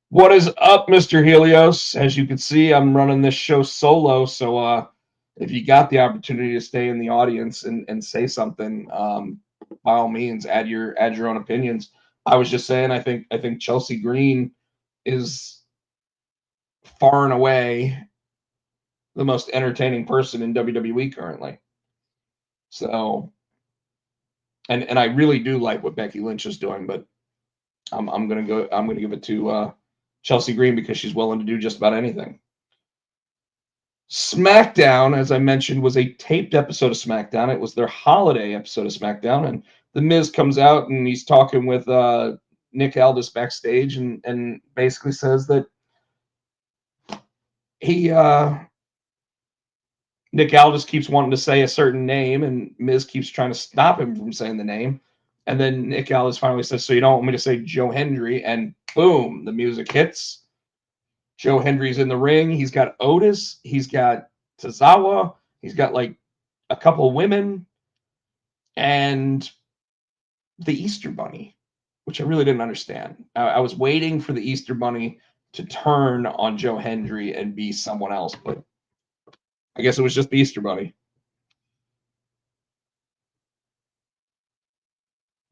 Speaker 4: What is up, Mr. Helios? As you can see, I'm running this show solo, so if you got the opportunity to stay in the audience and say something, by all means, add your own opinions. I was just saying, I think Chelsea Green is far and away the most entertaining person in WWE currently. So, and I really do like what Becky Lynch is doing, but I'm gonna give it to Chelsea Green because she's willing to do just about anything. SmackDown, as I mentioned, was a taped episode of SmackDown. It was their holiday episode of SmackDown, and The Miz comes out and he's talking with Nick Aldis backstage, and basically says that Nick Aldis keeps wanting to say a certain name, and Miz keeps trying to stop him from saying the name. And then Nick Aldis finally says, "So you don't want me to say Joe Hendry?" And boom, the music hits. Joe Hendry's in the ring. He's got Otis. He's got Tozawa. He's got like a couple of women. And the Easter Bunny, which I really didn't understand. I was waiting for the Easter Bunny to turn on Joe Hendry and be someone else, but I guess it was just the Easter Bunny.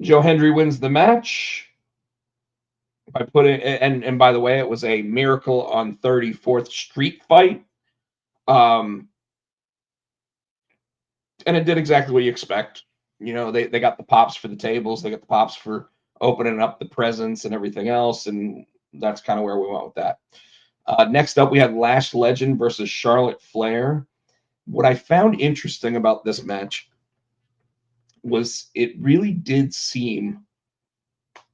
Speaker 4: Joe Hendry wins the match by putting, and by the way, it was a Miracle on 34th Street fight. And it did exactly what you expect. You know, they got the pops for the tables, they got the pops for opening up the presents and everything else, and that's kind of where we went with that. Next up, we had Lash Legend versus Charlotte Flair. What I found interesting about this match was it really did seem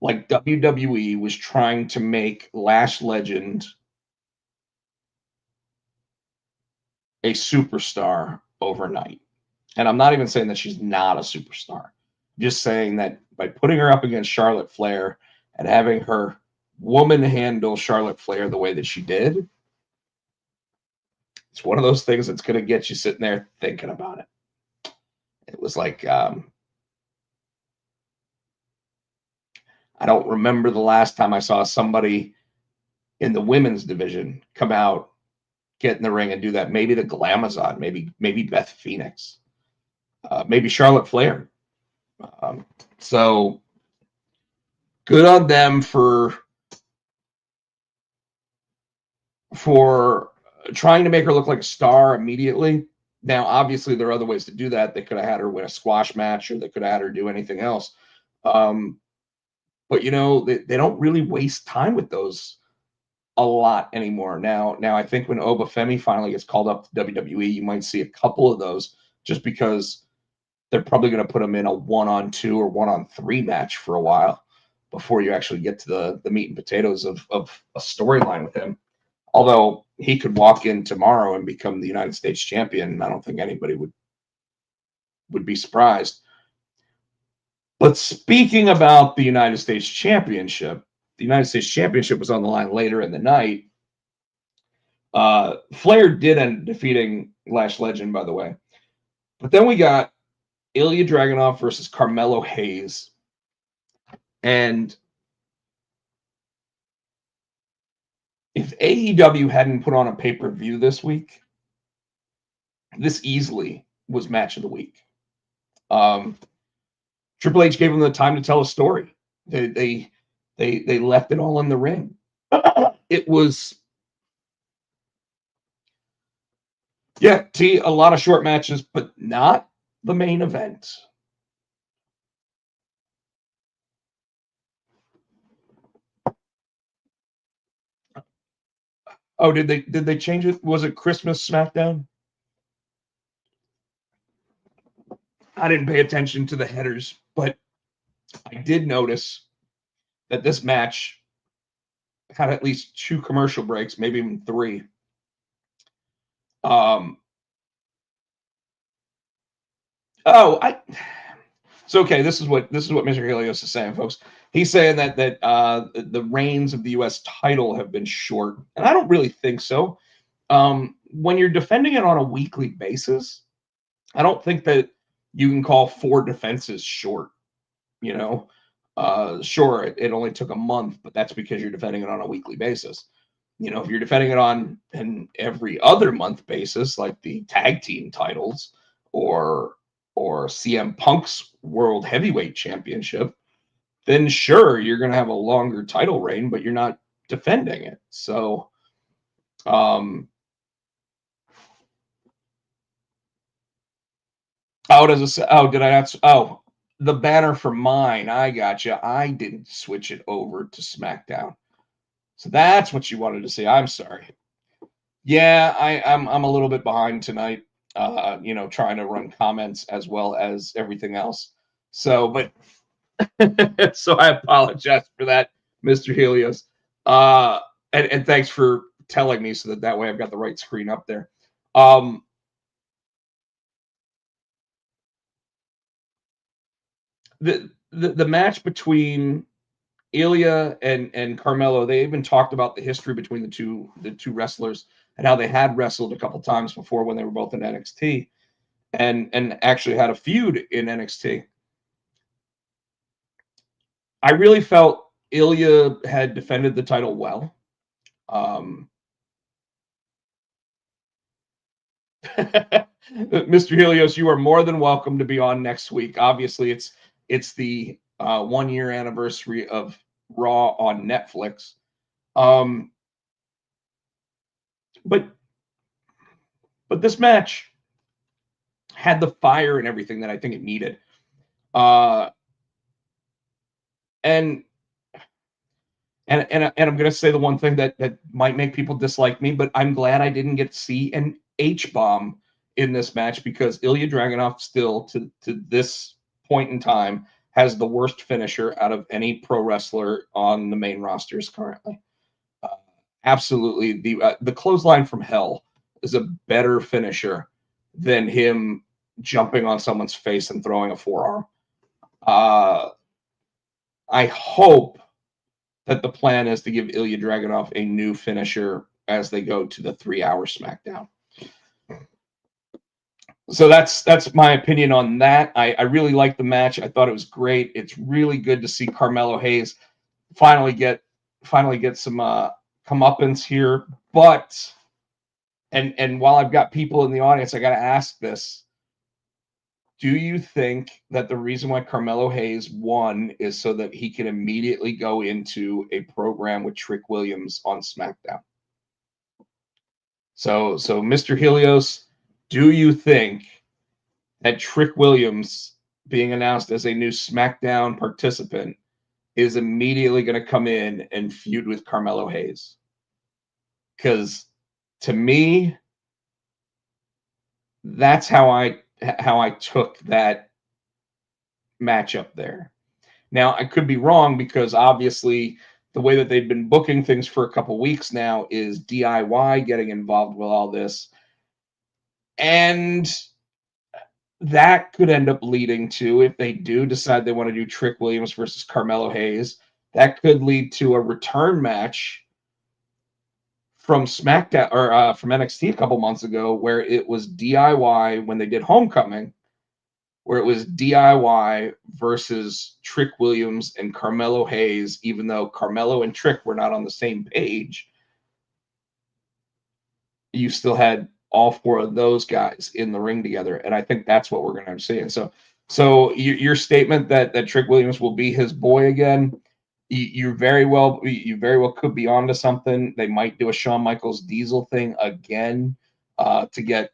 Speaker 4: like WWE was trying to make Lash Legend a superstar overnight. And I'm not even saying that she's not a superstar. Just saying that by putting her up against Charlotte Flair and having her woman handle Charlotte Flair the way that she did, it's one of those things that's going to get you sitting there thinking about it. It was like, I don't remember the last time I saw somebody in the women's division come out, get in the ring and do that. Maybe the Glamazon, maybe Beth Phoenix. maybe Charlotte Flair. So good on them for trying to make her look like a star immediately. Now, obviously, there are other ways to do that. They could have had her win a squash match, or they could have had her do anything else. But they don't really waste time with those a lot anymore. Now I think when Obafemi finally gets called up to WWE, you might see a couple of those, just because they're probably going to put him in a 1-on-2 or 1-on-3 match for a while before you actually get to the meat and potatoes of a storyline with him. Although he could walk in tomorrow and become the United States champion, I don't think anybody would be surprised. But speaking about the United States Championship, the United States Championship was on the line later in the night. Flair did end up defeating Lash Legend, by the way. But then we got Ilya Dragunov versus Carmelo Hayes. And if AEW hadn't put on a pay-per-view this week, this easily was match of the week. Triple H gave them the time to tell a story. They left it all in the ring. It was, a lot of short matches, but not the main event. Oh, did they change it? Was it Christmas SmackDown? I didn't pay attention to the headers, but I did notice that this match had at least 2 commercial breaks, maybe even 3. So okay, this is what Mr. Helios is saying, folks. He's saying that the reigns of the U.S. title have been short, and I don't really think so. When you're defending it on a weekly basis, I don't think that you can call 4 defenses short. Sure, it only took a month, but that's because you're defending it on a weekly basis. If you're defending it on an every other month basis, like the tag team titles or CM Punk's World Heavyweight Championship, then sure, you're going to have a longer title reign, but you're not defending it. So, the banner for mine. I gotcha. I didn't switch it over to SmackDown. So that's what you wanted to see. I'm sorry. Yeah, I'm a little bit behind tonight. Trying to run comments as well as everything else. So, but so I apologize for that, Mr. Helios. And thanks for telling me so that way I've got the right screen up there. The match between Ilya and Carmelo, they even talked about the history between the two wrestlers and how they had wrestled a couple times before when they were both in NXT and actually had a feud in NXT. I really felt Ilya had defended the title well. Mr. Helios, you are more than welcome to be on next week. Obviously, it's the 1-year anniversary of Raw on Netflix. But this match had the fire and everything that I think it needed. And I'm going to say the one thing that might make people dislike me, but I'm glad I didn't get to see an H-bomb in this match, because Ilya Dragunov still, to this point in time, has the worst finisher out of any pro wrestler on the main rosters currently. Absolutely, the clothesline from hell is a better finisher than him jumping on someone's face and throwing a forearm. I hope that the plan is to give Ilya Dragunov a new finisher as they go to the 3-hour SmackDown. So that's my opinion on that. I really liked the match. I thought it was great. It's really good to see Carmelo Hayes finally get some comeuppance here. But and while I've got people in the audience, I got to ask this: Do you think that the reason why Carmelo Hayes won is so that he can immediately go into a program with Trick Williams on SmackDown? So Mr. Helios, do you think that Trick Williams being announced as a new SmackDown participant is immediately going to come in and feud with Carmelo Hayes? Because to me, that's how I took that matchup there. Now, I could be wrong because obviously the way that they've been booking things for a couple weeks now is DIY getting involved with all this. And that could end up leading to, if they do decide they want to do Trick Williams versus Carmelo Hayes, that could lead to a return match from SmackDown or from NXT a couple months ago, where it was DIY when they did Homecoming, where it was DIY versus Trick Williams and Carmelo Hayes, even though Carmelo and Trick were not on the same page. You still had all four of those guys in the ring together, and I think that's what we're going to end up seeing. So your statement that Trick Williams will be his boy again, you very well could be onto something. They might do a Shawn Michaels Diesel thing again to get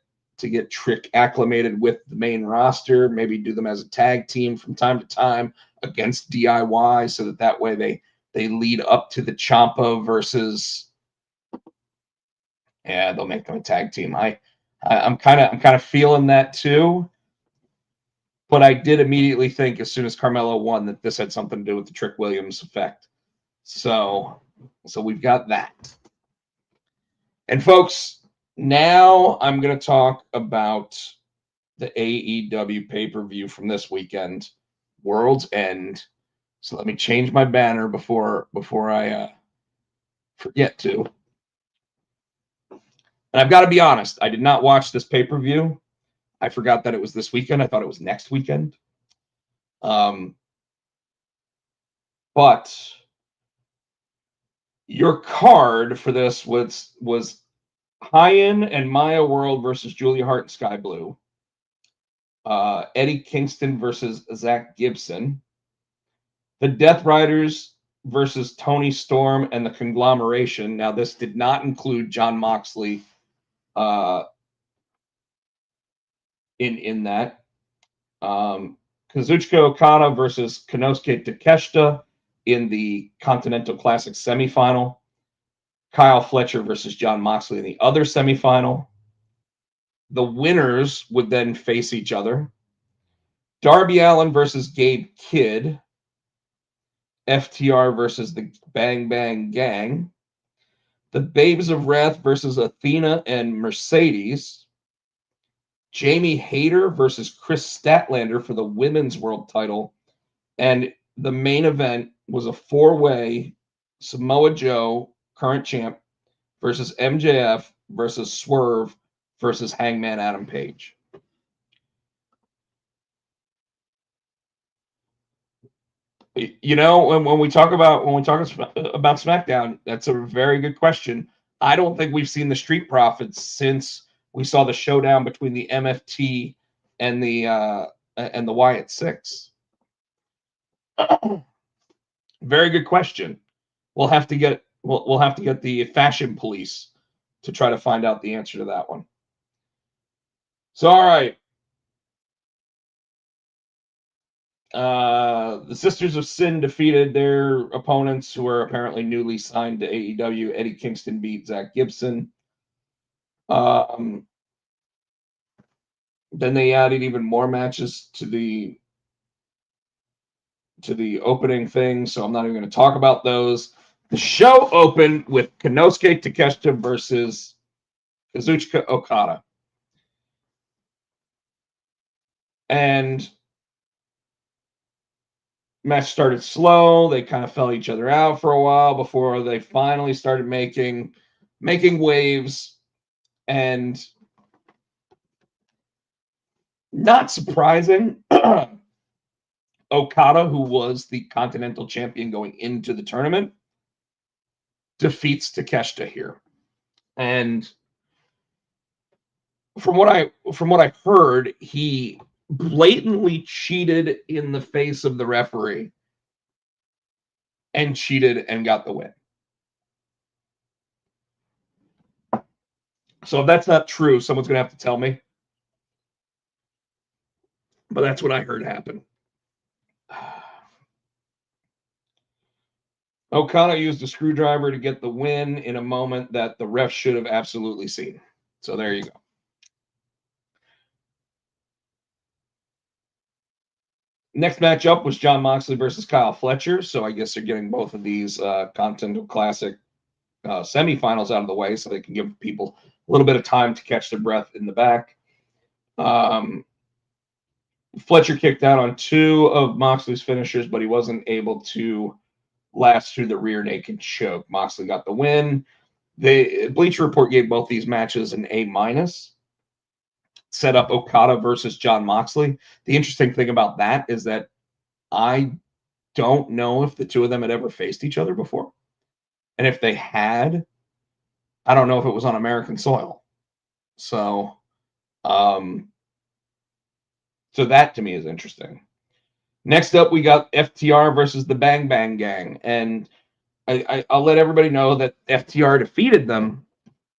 Speaker 4: Trick acclimated with the main roster. Maybe do them as a tag team from time to time against DIY, so that way they lead up to the Ciampa versus. Yeah, they'll make them a tag team. I'm kind of feeling that too. But I did immediately think, as soon as Carmelo won, that this had something to do with the Trick Williams effect. So we've got that. And folks, now I'm going to talk about the AEW pay-per-view from this weekend, World's End. So let me change my banner before I forget to. And I've got to be honest, I did not watch this pay-per-view. I forgot that it was this weekend. I thought it was next weekend. But your card for this was Hyen and Maya World versus Julia Hart and Sky Blue. Eddie Kingston versus Zach Gibson. The Death Riders versus Tony Storm and the Conglomeration. Now, this did not include Jon Moxley in that. Kazuchika Okada versus Konosuke Takeshita in the Continental Classic semifinal. Kyle Fletcher versus Jon Moxley in the other semifinal. The winners would then face each other. Darby Allin versus Gabe Kidd. FTR versus the Bang Bang Gang. The Babes of Wrath versus Athena and Mercedes. Jamie Hayter versus Chris Statlander for the women's world title. And the main event was a four-way Samoa Joe, current champ, versus MJF versus Swerve versus Hangman Adam Page. You know, when we talk about SmackDown, that's a very good question. I don't think we've seen the Street Profits since we saw the showdown between the MFT and the Wyatt Six. Very good question. We'll have to get the Fashion Police to try to find out the answer to that one. So, all right. The Sisters of Sin defeated their opponents, who are apparently newly signed to AEW. Eddie Kingston beat Zach Gibson. Then they added even more matches to the opening thing, so I'm not even going to talk about those. The show opened with Konosuke Takeshita versus Kazuchika Okada. And match started slow. They kind of felt each other out for a while before they finally started making waves. And not surprising, Okada, who was the Continental Champion going into the tournament, defeats Takeshita here. And from what I heard, he blatantly cheated in the face of the referee and cheated and got the win. So if that's not true, someone's going to have to tell me. But that's what I heard happen. Okada used a screwdriver to get the win in a moment that the ref should have absolutely seen. So there you go. Next matchup was Jon Moxley versus Kyle Fletcher. So I guess they're getting both of these Continental Classic semifinals out of the way so they can give people a little bit of time to catch their breath in the back. Fletcher kicked out on 2 of Moxley's finishers, but he wasn't able to last through the rear naked choke. Moxley got the win. The Bleacher Report gave both these matches an A-. Set up Okada versus Jon Moxley. The interesting thing about that is that I don't know if the two of them had ever faced each other before. And if they had, I don't know if it was on American soil. So, so that to me is interesting. Next up, we got FTR versus the Bang Bang Gang. And I'll let everybody know that FTR defeated them,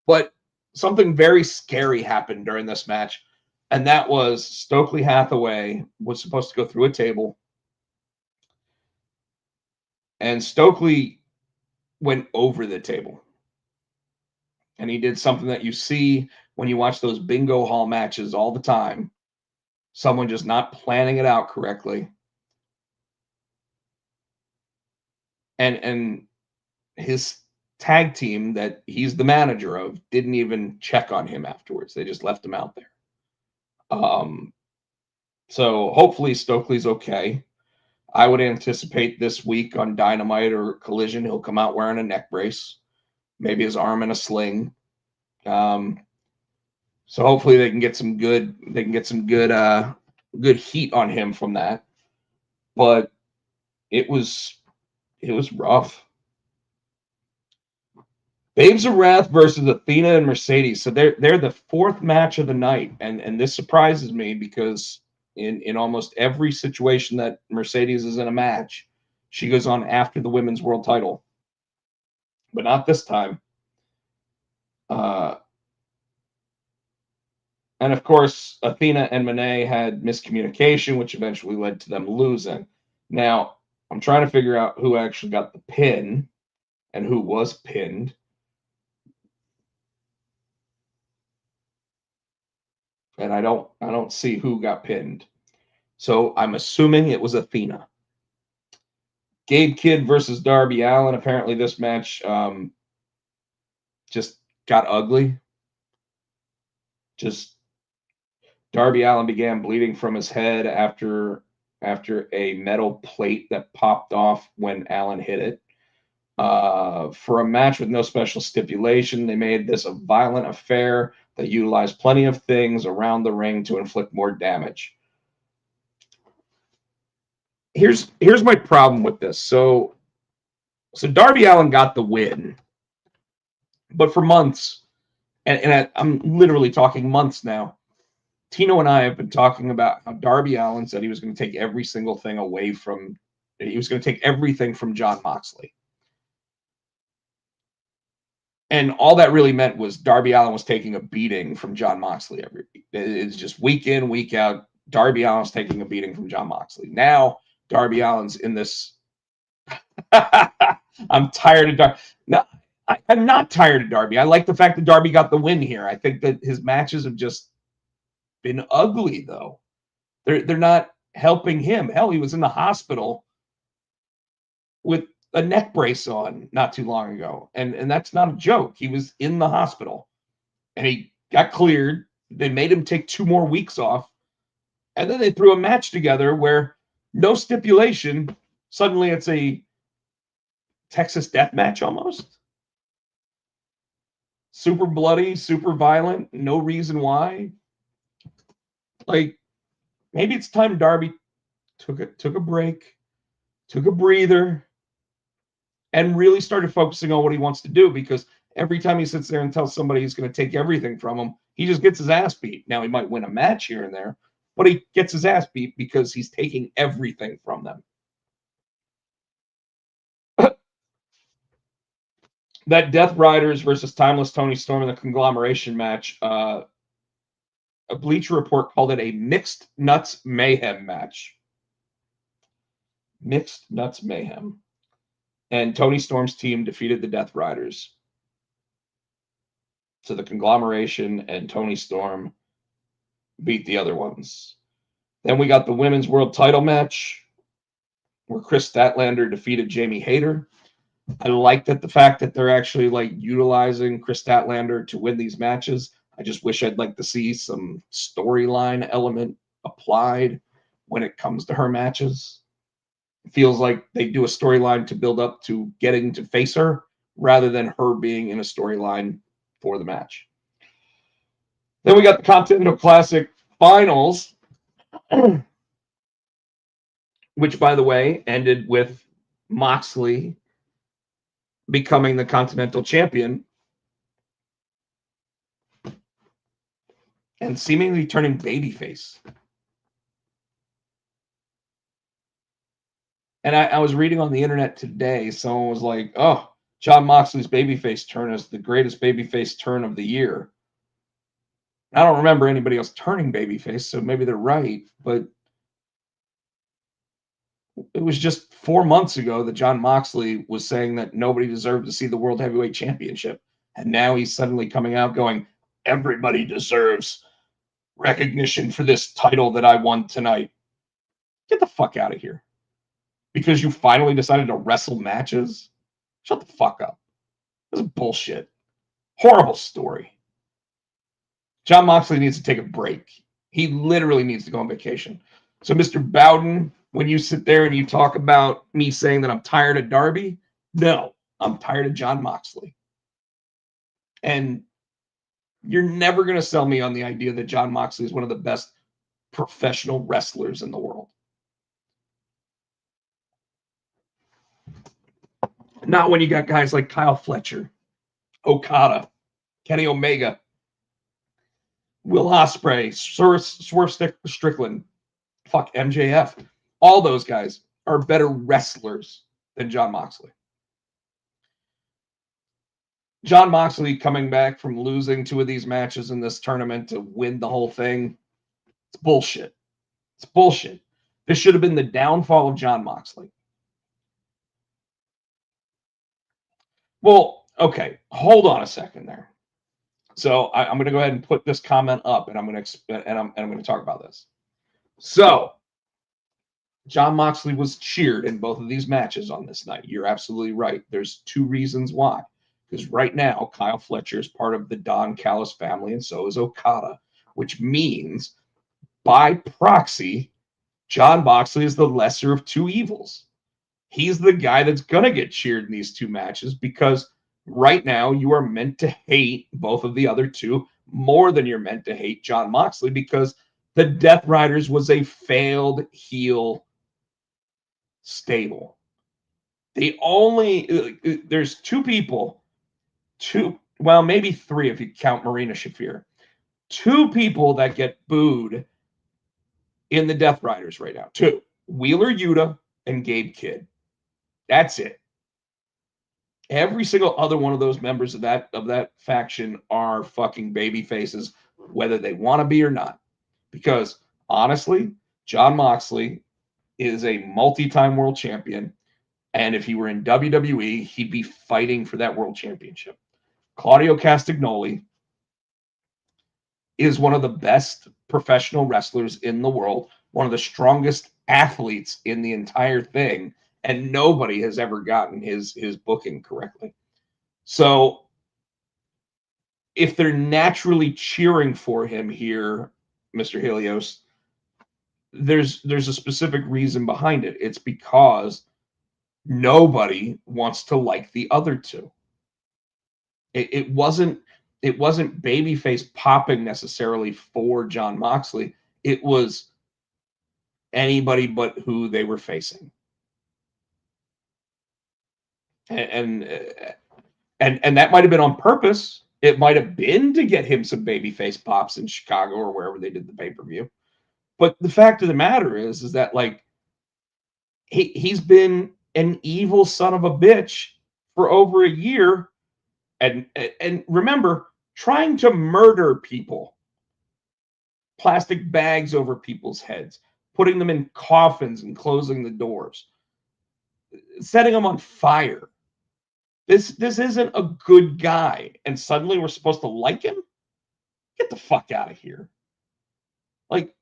Speaker 4: but something very scary happened during this match. And that was Stokely Hathaway was supposed to go through a table. And Stokely went over the table. And he did something that you see when you watch those bingo hall matches all the time. Someone just not planning it out correctly. And his tag team that he's the manager of didn't even check on him afterwards. They just left him out there. So hopefully Stokely's okay. I would anticipate this week on Dynamite or Collision, he'll come out wearing a neck brace, maybe his arm in a sling. So hopefully they can get some good heat on him from that. But it was rough. Babes of Wrath versus Athena and Mercedes. So they're the 4th match of the night, and this surprises me because in almost every situation that Mercedes is in a match, she goes on after the women's world title, but not this time. And of course, Athena and Monet had miscommunication, which eventually led to them losing. Now, I'm trying to figure out who actually got the pin and who was pinned. And I don't see who got pinned. So I'm assuming it was Athena. Gabe Kidd versus Darby Allin. Apparently this match just got ugly. Just Darby Allin began bleeding from his head after a metal plate that popped off when Allin hit it. For a match with no special stipulation, they made this a violent affair that utilized plenty of things around the ring to inflict more damage. Here's my problem with this. So Darby Allin got the win, but for months, and I'm literally talking months now, Tino and I have been talking about how Darby Allin said he was going to take every single thing away from, he was going to take everything from Jon Moxley. And all that really meant was Darby Allin was taking a beating from Jon Moxley every week. It's just week in, week out. Darby Allin's taking a beating from Jon Moxley. Now Darby Allin's in this. I'm tired of Darby. No, I'm not tired of Darby. I like the fact that Darby got the win here. I think that his matches have just been ugly, though. They're not helping him. Hell, he was in the hospital with a neck brace on not too long ago. And that's not a joke. He was in the hospital and he got cleared. They made him take 2 more weeks off. And then they threw a match together where no stipulation, suddenly it's a Texas death match almost. Super bloody, super violent, no reason why. Like, maybe it's time Darby took a break, took a breather, and really started focusing on what he wants to do, because every time he sits there and tells somebody he's going to take everything from him, he just gets his ass beat. Now, he might win a match here and there, but he gets his ass beat because he's taking everything from them. That Death Riders versus Timeless Tony Storm in the conglomeration match, a Bleacher Report called it a Mixed Nuts Mayhem match. Mixed Nuts Mayhem. And Tony Storm's team defeated the Death Riders. So the conglomeration and Tony Storm beat the other ones. Then we got the women's world title match where Chris Statlander defeated Jamie Hayter. I like that the fact that they're actually like utilizing Chris Statlander to win these matches. I just wish I'd like to see some storyline element applied when it comes to her matches. It feels like they do a storyline to build up to getting to face her rather than her being in a storyline for the match. Then we got the Continental Classic Finals, which, by the way, ended with Moxley becoming the Continental Champion and seemingly turning babyface. And I was reading on the internet today, someone was like, oh, Jon Moxley's babyface turn is the greatest babyface turn of the year. I don't remember anybody else turning babyface, so maybe they're right, but it was just 4 months ago that Jon Moxley was saying that nobody deserved to see the World Heavyweight Championship. And now he's suddenly coming out going, everybody deserves recognition for this title that I won tonight. Get the fuck out of here. Because you finally decided to wrestle matches? Shut the fuck up. This is bullshit. Horrible story. Jon Moxley needs to take a break. He literally needs to go on vacation. So, Mr. Bowden, when you sit there and you talk about me saying that I'm tired of Darby, no, I'm tired of Jon Moxley. And you're never going to sell me on the idea that Jon Moxley is one of the best professional wrestlers in the world. Not when you got guys like Kyle Fletcher, Okada, Kenny Omega, Will Ospreay, Swerve Strickland, fuck MJF. All those guys are better wrestlers than Jon Moxley. Jon Moxley coming back from losing 2 of these matches in this tournament to win the whole thing, it's bullshit. It's bullshit. This should have been the downfall of Jon Moxley. Well, okay, hold on a second there. So I'm going to go ahead and put this comment up, and I'm going to talk about this. So Jon Moxley was cheered in both of these matches on this night. You're absolutely right. There's 2 reasons why. Because right now, Kyle Fletcher is part of the Don Callis family, and so is Okada, which means by proxy, Jon Moxley is the lesser of 2 evils. He's the guy that's going to get cheered in these 2 matches because right now you are meant to hate both of the other 2 more than you're meant to hate Jon Moxley because the Death Riders was a failed heel stable. There's 2 people, maybe 3 if you count Marina Shafir. 2 people that get booed in the Death Riders right now. 2, Wheeler Yuta and Gabe Kidd. That's it. Every single other one of those members of that faction are fucking baby faces, whether they want to be or not. Because honestly, Jon Moxley is a multi-time world champion, and if he were in WWE, he'd be fighting for that world championship. Claudio Castagnoli is one of the best professional wrestlers in the world, one of the strongest athletes in the entire thing, and nobody has ever gotten his booking correctly. So if they're naturally cheering for him here, Mr. Helios, there's a specific reason behind it. It's because nobody wants to like the other 2. It wasn't babyface popping necessarily for Jon Moxley. It was anybody but who they were facing. And that might have been on purpose. It might have been to get him some babyface pops in Chicago or wherever they did the pay-per-view. But the fact of the matter is that like he's been an evil son of a bitch for over a year, and remember, trying to murder people, plastic bags over people's heads, putting them in coffins and closing the doors, setting them on fire. This isn't a good guy, and suddenly we're supposed to like him? Get the fuck out of here. Like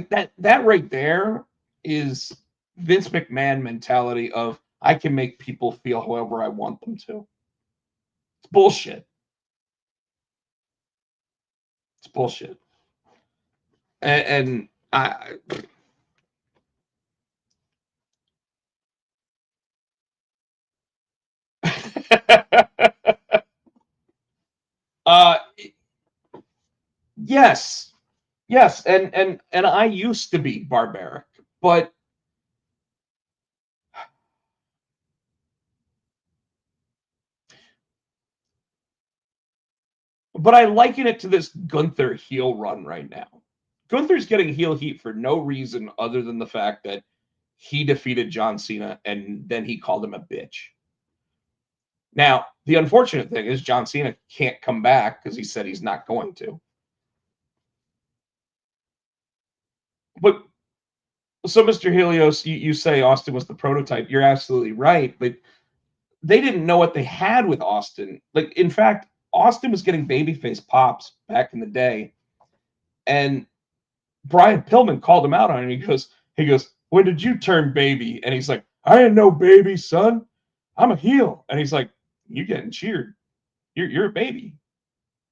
Speaker 4: that right there is Vince McMahon mentality of I can make people feel however I want them to. It's bullshit. It's bullshit. And I uh yes. Yes, and I used to be barbaric, but I liken it to this Gunther heel run right now. Gunther's getting heel heat for no reason other than the fact that he defeated John Cena and then he called him a bitch. Now, the unfortunate thing is John Cena can't come back because he said he's not going to. But so, Mr. Helios, you say Austin was the prototype. You're absolutely right, but they didn't know what they had with Austin. Like, in fact, Austin was getting babyface pops back in the day, and Brian Pillman called him out on it. He goes, when did you turn baby? And he's like, I ain't no baby, son. I'm a heel. And he's like, you're getting cheered. You're a baby.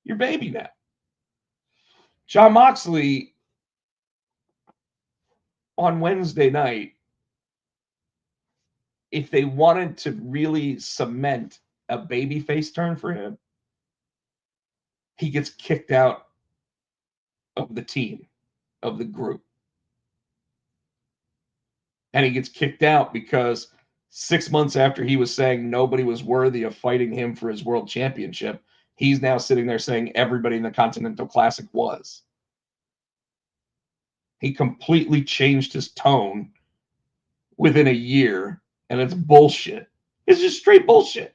Speaker 4: You're baby now. John Moxley on Wednesday night, if they wanted to really cement a babyface turn for him, he gets kicked out of the team, of the group. And he gets kicked out because 6 months after he was saying nobody was worthy of fighting him for his world championship, he's now sitting there saying everybody in the Continental Classic was. He completely changed his tone within a year, and it's bullshit. It's just straight bullshit.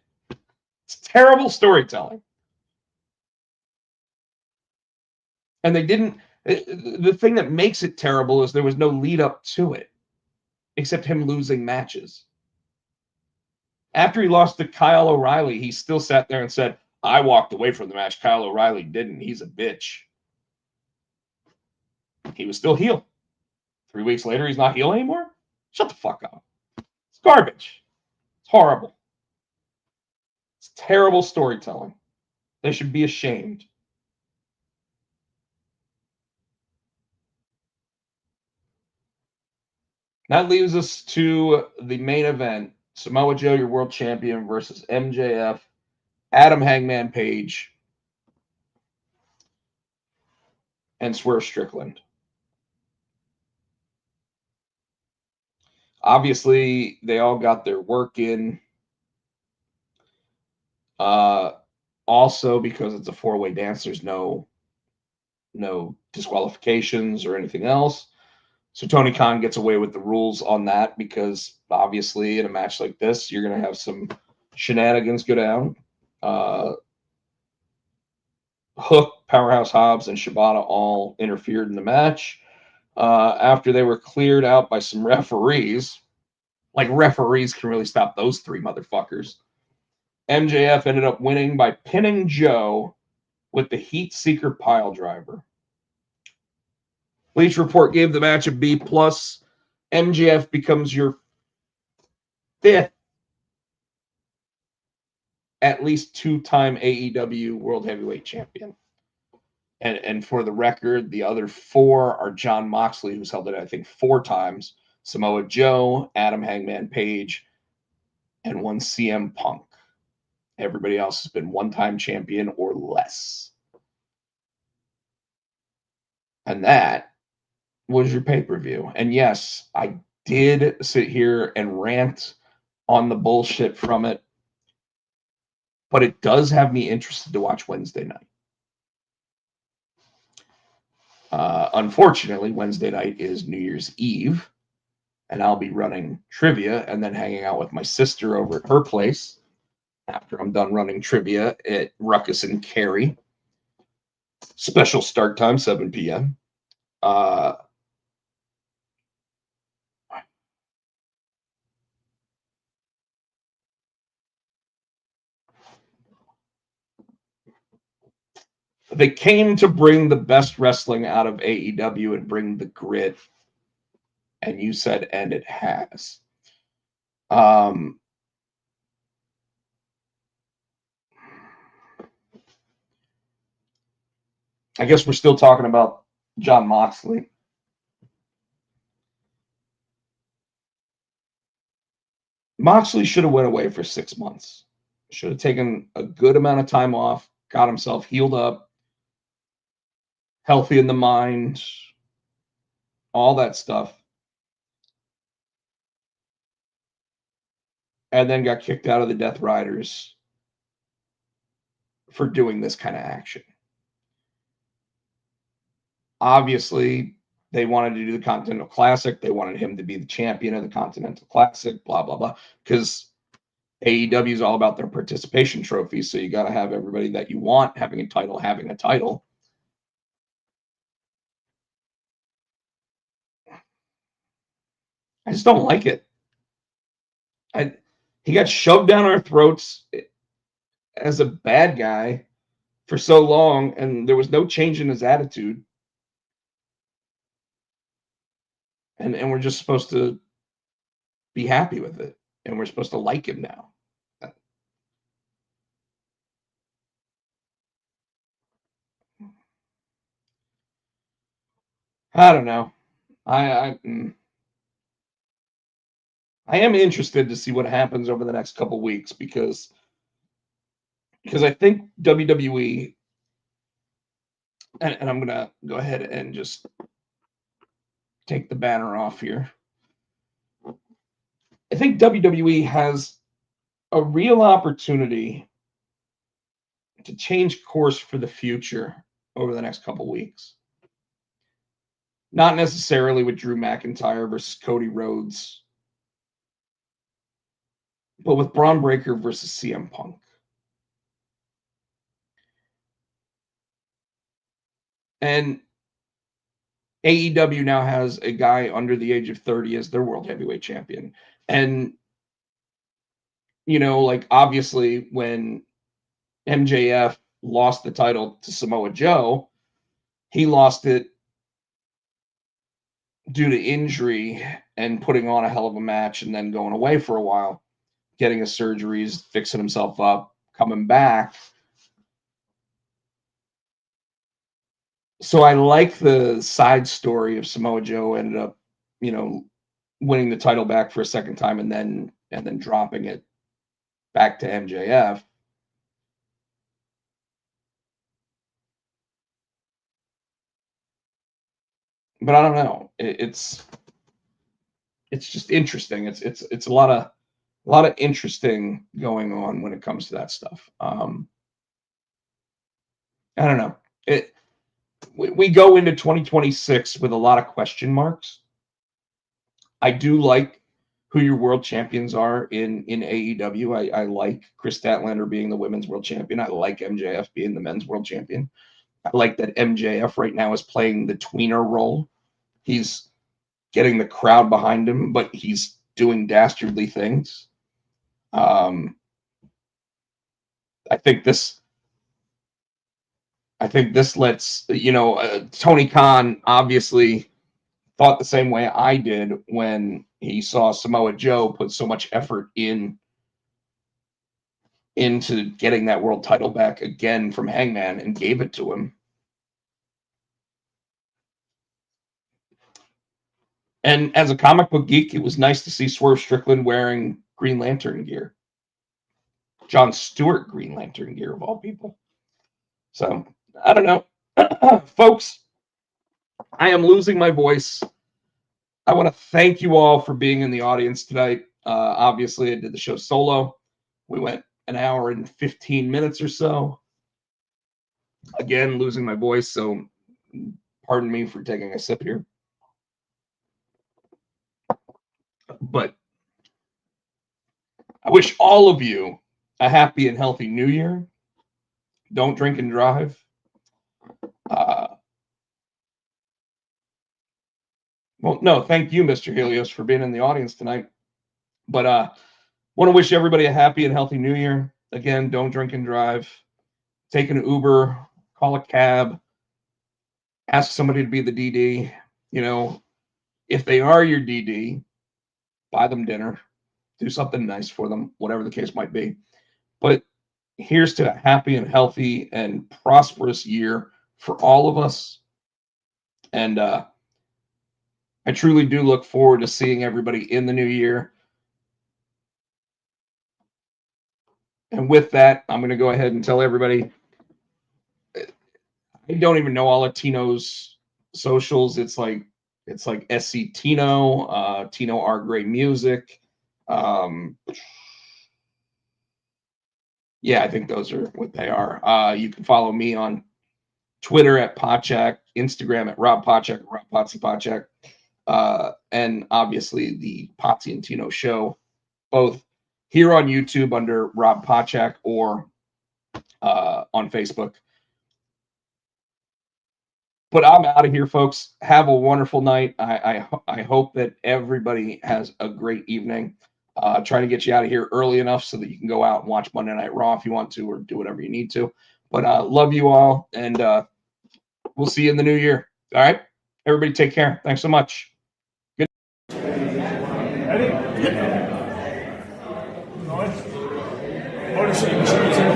Speaker 4: It's terrible storytelling. And they didn't. The thing that makes it terrible is there was no lead up to it, except him losing matches. After he lost to Kyle O'Reilly, he still sat there and said, I walked away from the match. Kyle O'Reilly didn't. He's a bitch. He was still heel. 3 weeks later, he's not heel anymore? Shut the fuck up. It's garbage. It's horrible. It's terrible storytelling. They should be ashamed. That leaves us to the main event. Samoa Joe, your world champion, versus MJF, Adam Hangman Page, and Swerve Strickland. Obviously, they all got their work in. Also, because it's a four-way dance, there's no disqualifications or anything else. So Tony Khan gets away with the rules on that because obviously in a match like this, you're going to have some shenanigans go down. Hook, Powerhouse Hobbs, and Shibata all interfered in the match. After they were cleared out by some referees, like referees can really stop those three motherfuckers, MJF ended up winning by pinning Joe with the Heat Seeker pile driver. Bleach Report gave the match a B+. MJF becomes your 5th at least 2-time AEW World Heavyweight Champion. And for the record, the other 4 are John Moxley, who's held it, I think, 4 times, Samoa Joe, Adam Hangman Page, and 1 CM Punk. Everybody else has been 1-time champion or less. And that was your pay-per-view. And yes, I did sit here and rant on the bullshit from it, but it does have me interested to watch Wednesday night. Unfortunately, Wednesday night is New Year's Eve, and I'll be running trivia and then hanging out with my sister over at her place after I'm done running trivia at Ruckus and Carey. Special start time, 7 p.m. They came to bring the best wrestling out of AEW and bring the grit, and you said, and it has. I guess we're still talking about Jon Moxley. Moxley should have went away for 6 months. Should have taken a good amount of time off, got himself healed up, healthy in the mind, all that stuff, and then got kicked out of the Death Riders for doing this kind of action. Obviously, they wanted to do the Continental Classic. They wanted him to be the champion of the Continental Classic, blah, blah, blah, because AEW is all about their participation trophies, so you got to have everybody that you want having a title, having a title. I just don't like it. He got shoved down our throats as a bad guy for so long, and there was no change in his attitude. And we're just supposed to be happy with it, and we're supposed to like him now. I don't know. I am interested to see what happens over the next couple weeks because I think WWE, and I'm gonna go ahead and just take the banner off here. I think WWE has a real opportunity to change course for the future over the next couple weeks. Not necessarily with Drew McIntyre versus Cody Rhodes, but with Braun Breaker versus CM Punk. And AEW now has a guy under the age of 30 as their world heavyweight champion. And, you know, like obviously when MJF lost the title to Samoa Joe, he lost it due to injury and putting on a hell of a match and then going away for a while, getting his surgeries, fixing himself up, coming back. So I like the side story of Samoa Joe ended up, you know, winning the title back for a second time and then dropping it back to MJF. But I don't know. It's just interesting. It's a lot of interesting going on when it comes to that stuff. I don't know. We go into 2026 with a lot of question marks. I do like who your world champions are in AEW. I like Chris Statlander being the women's world champion. I like MJF being the men's world champion. I like that MJF right now is playing the tweener role. He's getting the crowd behind him, but he's doing dastardly things. I think this lets, you know, Tony Khan obviously thought the same way I did when he saw Samoa Joe put so much effort into getting that world title back again from Hangman and gave it to him. And as a comic book geek, it was nice to see Swerve Strickland wearing Green Lantern gear. Jon Stewart Green Lantern gear, of all people. So, I don't know. Folks, I am losing my voice. I want to thank you all for being in the audience tonight. Obviously, I did the show solo. We went an hour and 15 minutes or so. Again, losing my voice, so Pardon me for taking a sip here. But I wish all of you a happy and healthy new year. Don't drink and drive. Well, no, thank you, Mr. Helios, for being in the audience tonight. But want to wish everybody a happy and healthy new year. Again, don't drink and drive. Take an Uber, call a cab, ask somebody to be the DD. You know, if they are your DD, buy them dinner, do something nice for them, whatever the case might be. But here's to a happy and healthy and prosperous year for all of us. And I truly do look forward to seeing everybody in the new year. And with that, I'm going to go ahead and tell everybody, I don't even know all of Tino's socials. It's like SC Tino, Tino R Gray Music. Yeah, I think those are what they are. You can follow me on Twitter at Pochak, Instagram at Rob Pochak, Rob Potsy Pochak, and obviously the Potsy and Tino show, both here on YouTube under Rob Pochak or on Facebook. But I'm out of here, folks. Have a wonderful night. I hope that everybody has a great evening. Try to get you out of here early enough so that you can go out and watch Monday Night Raw if you want to, or do whatever you need to. But love you all, and we'll see you in the new year. All right? Everybody take care. Thanks so much. Good.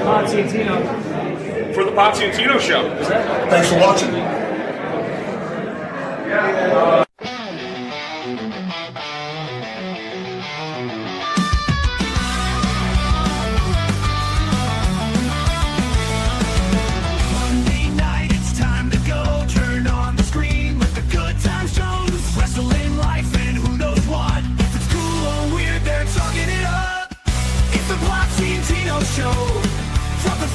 Speaker 2: Potsy and Tino. For the Potsy and Tino show.
Speaker 5: Thanks for watching.
Speaker 3: Monday night, it's time to go. Turn on the screen, let the good times shows. Wrestling life and who knows what. If it's cool or weird, they're talking it up. It's the Potsy and Tino show. Drop the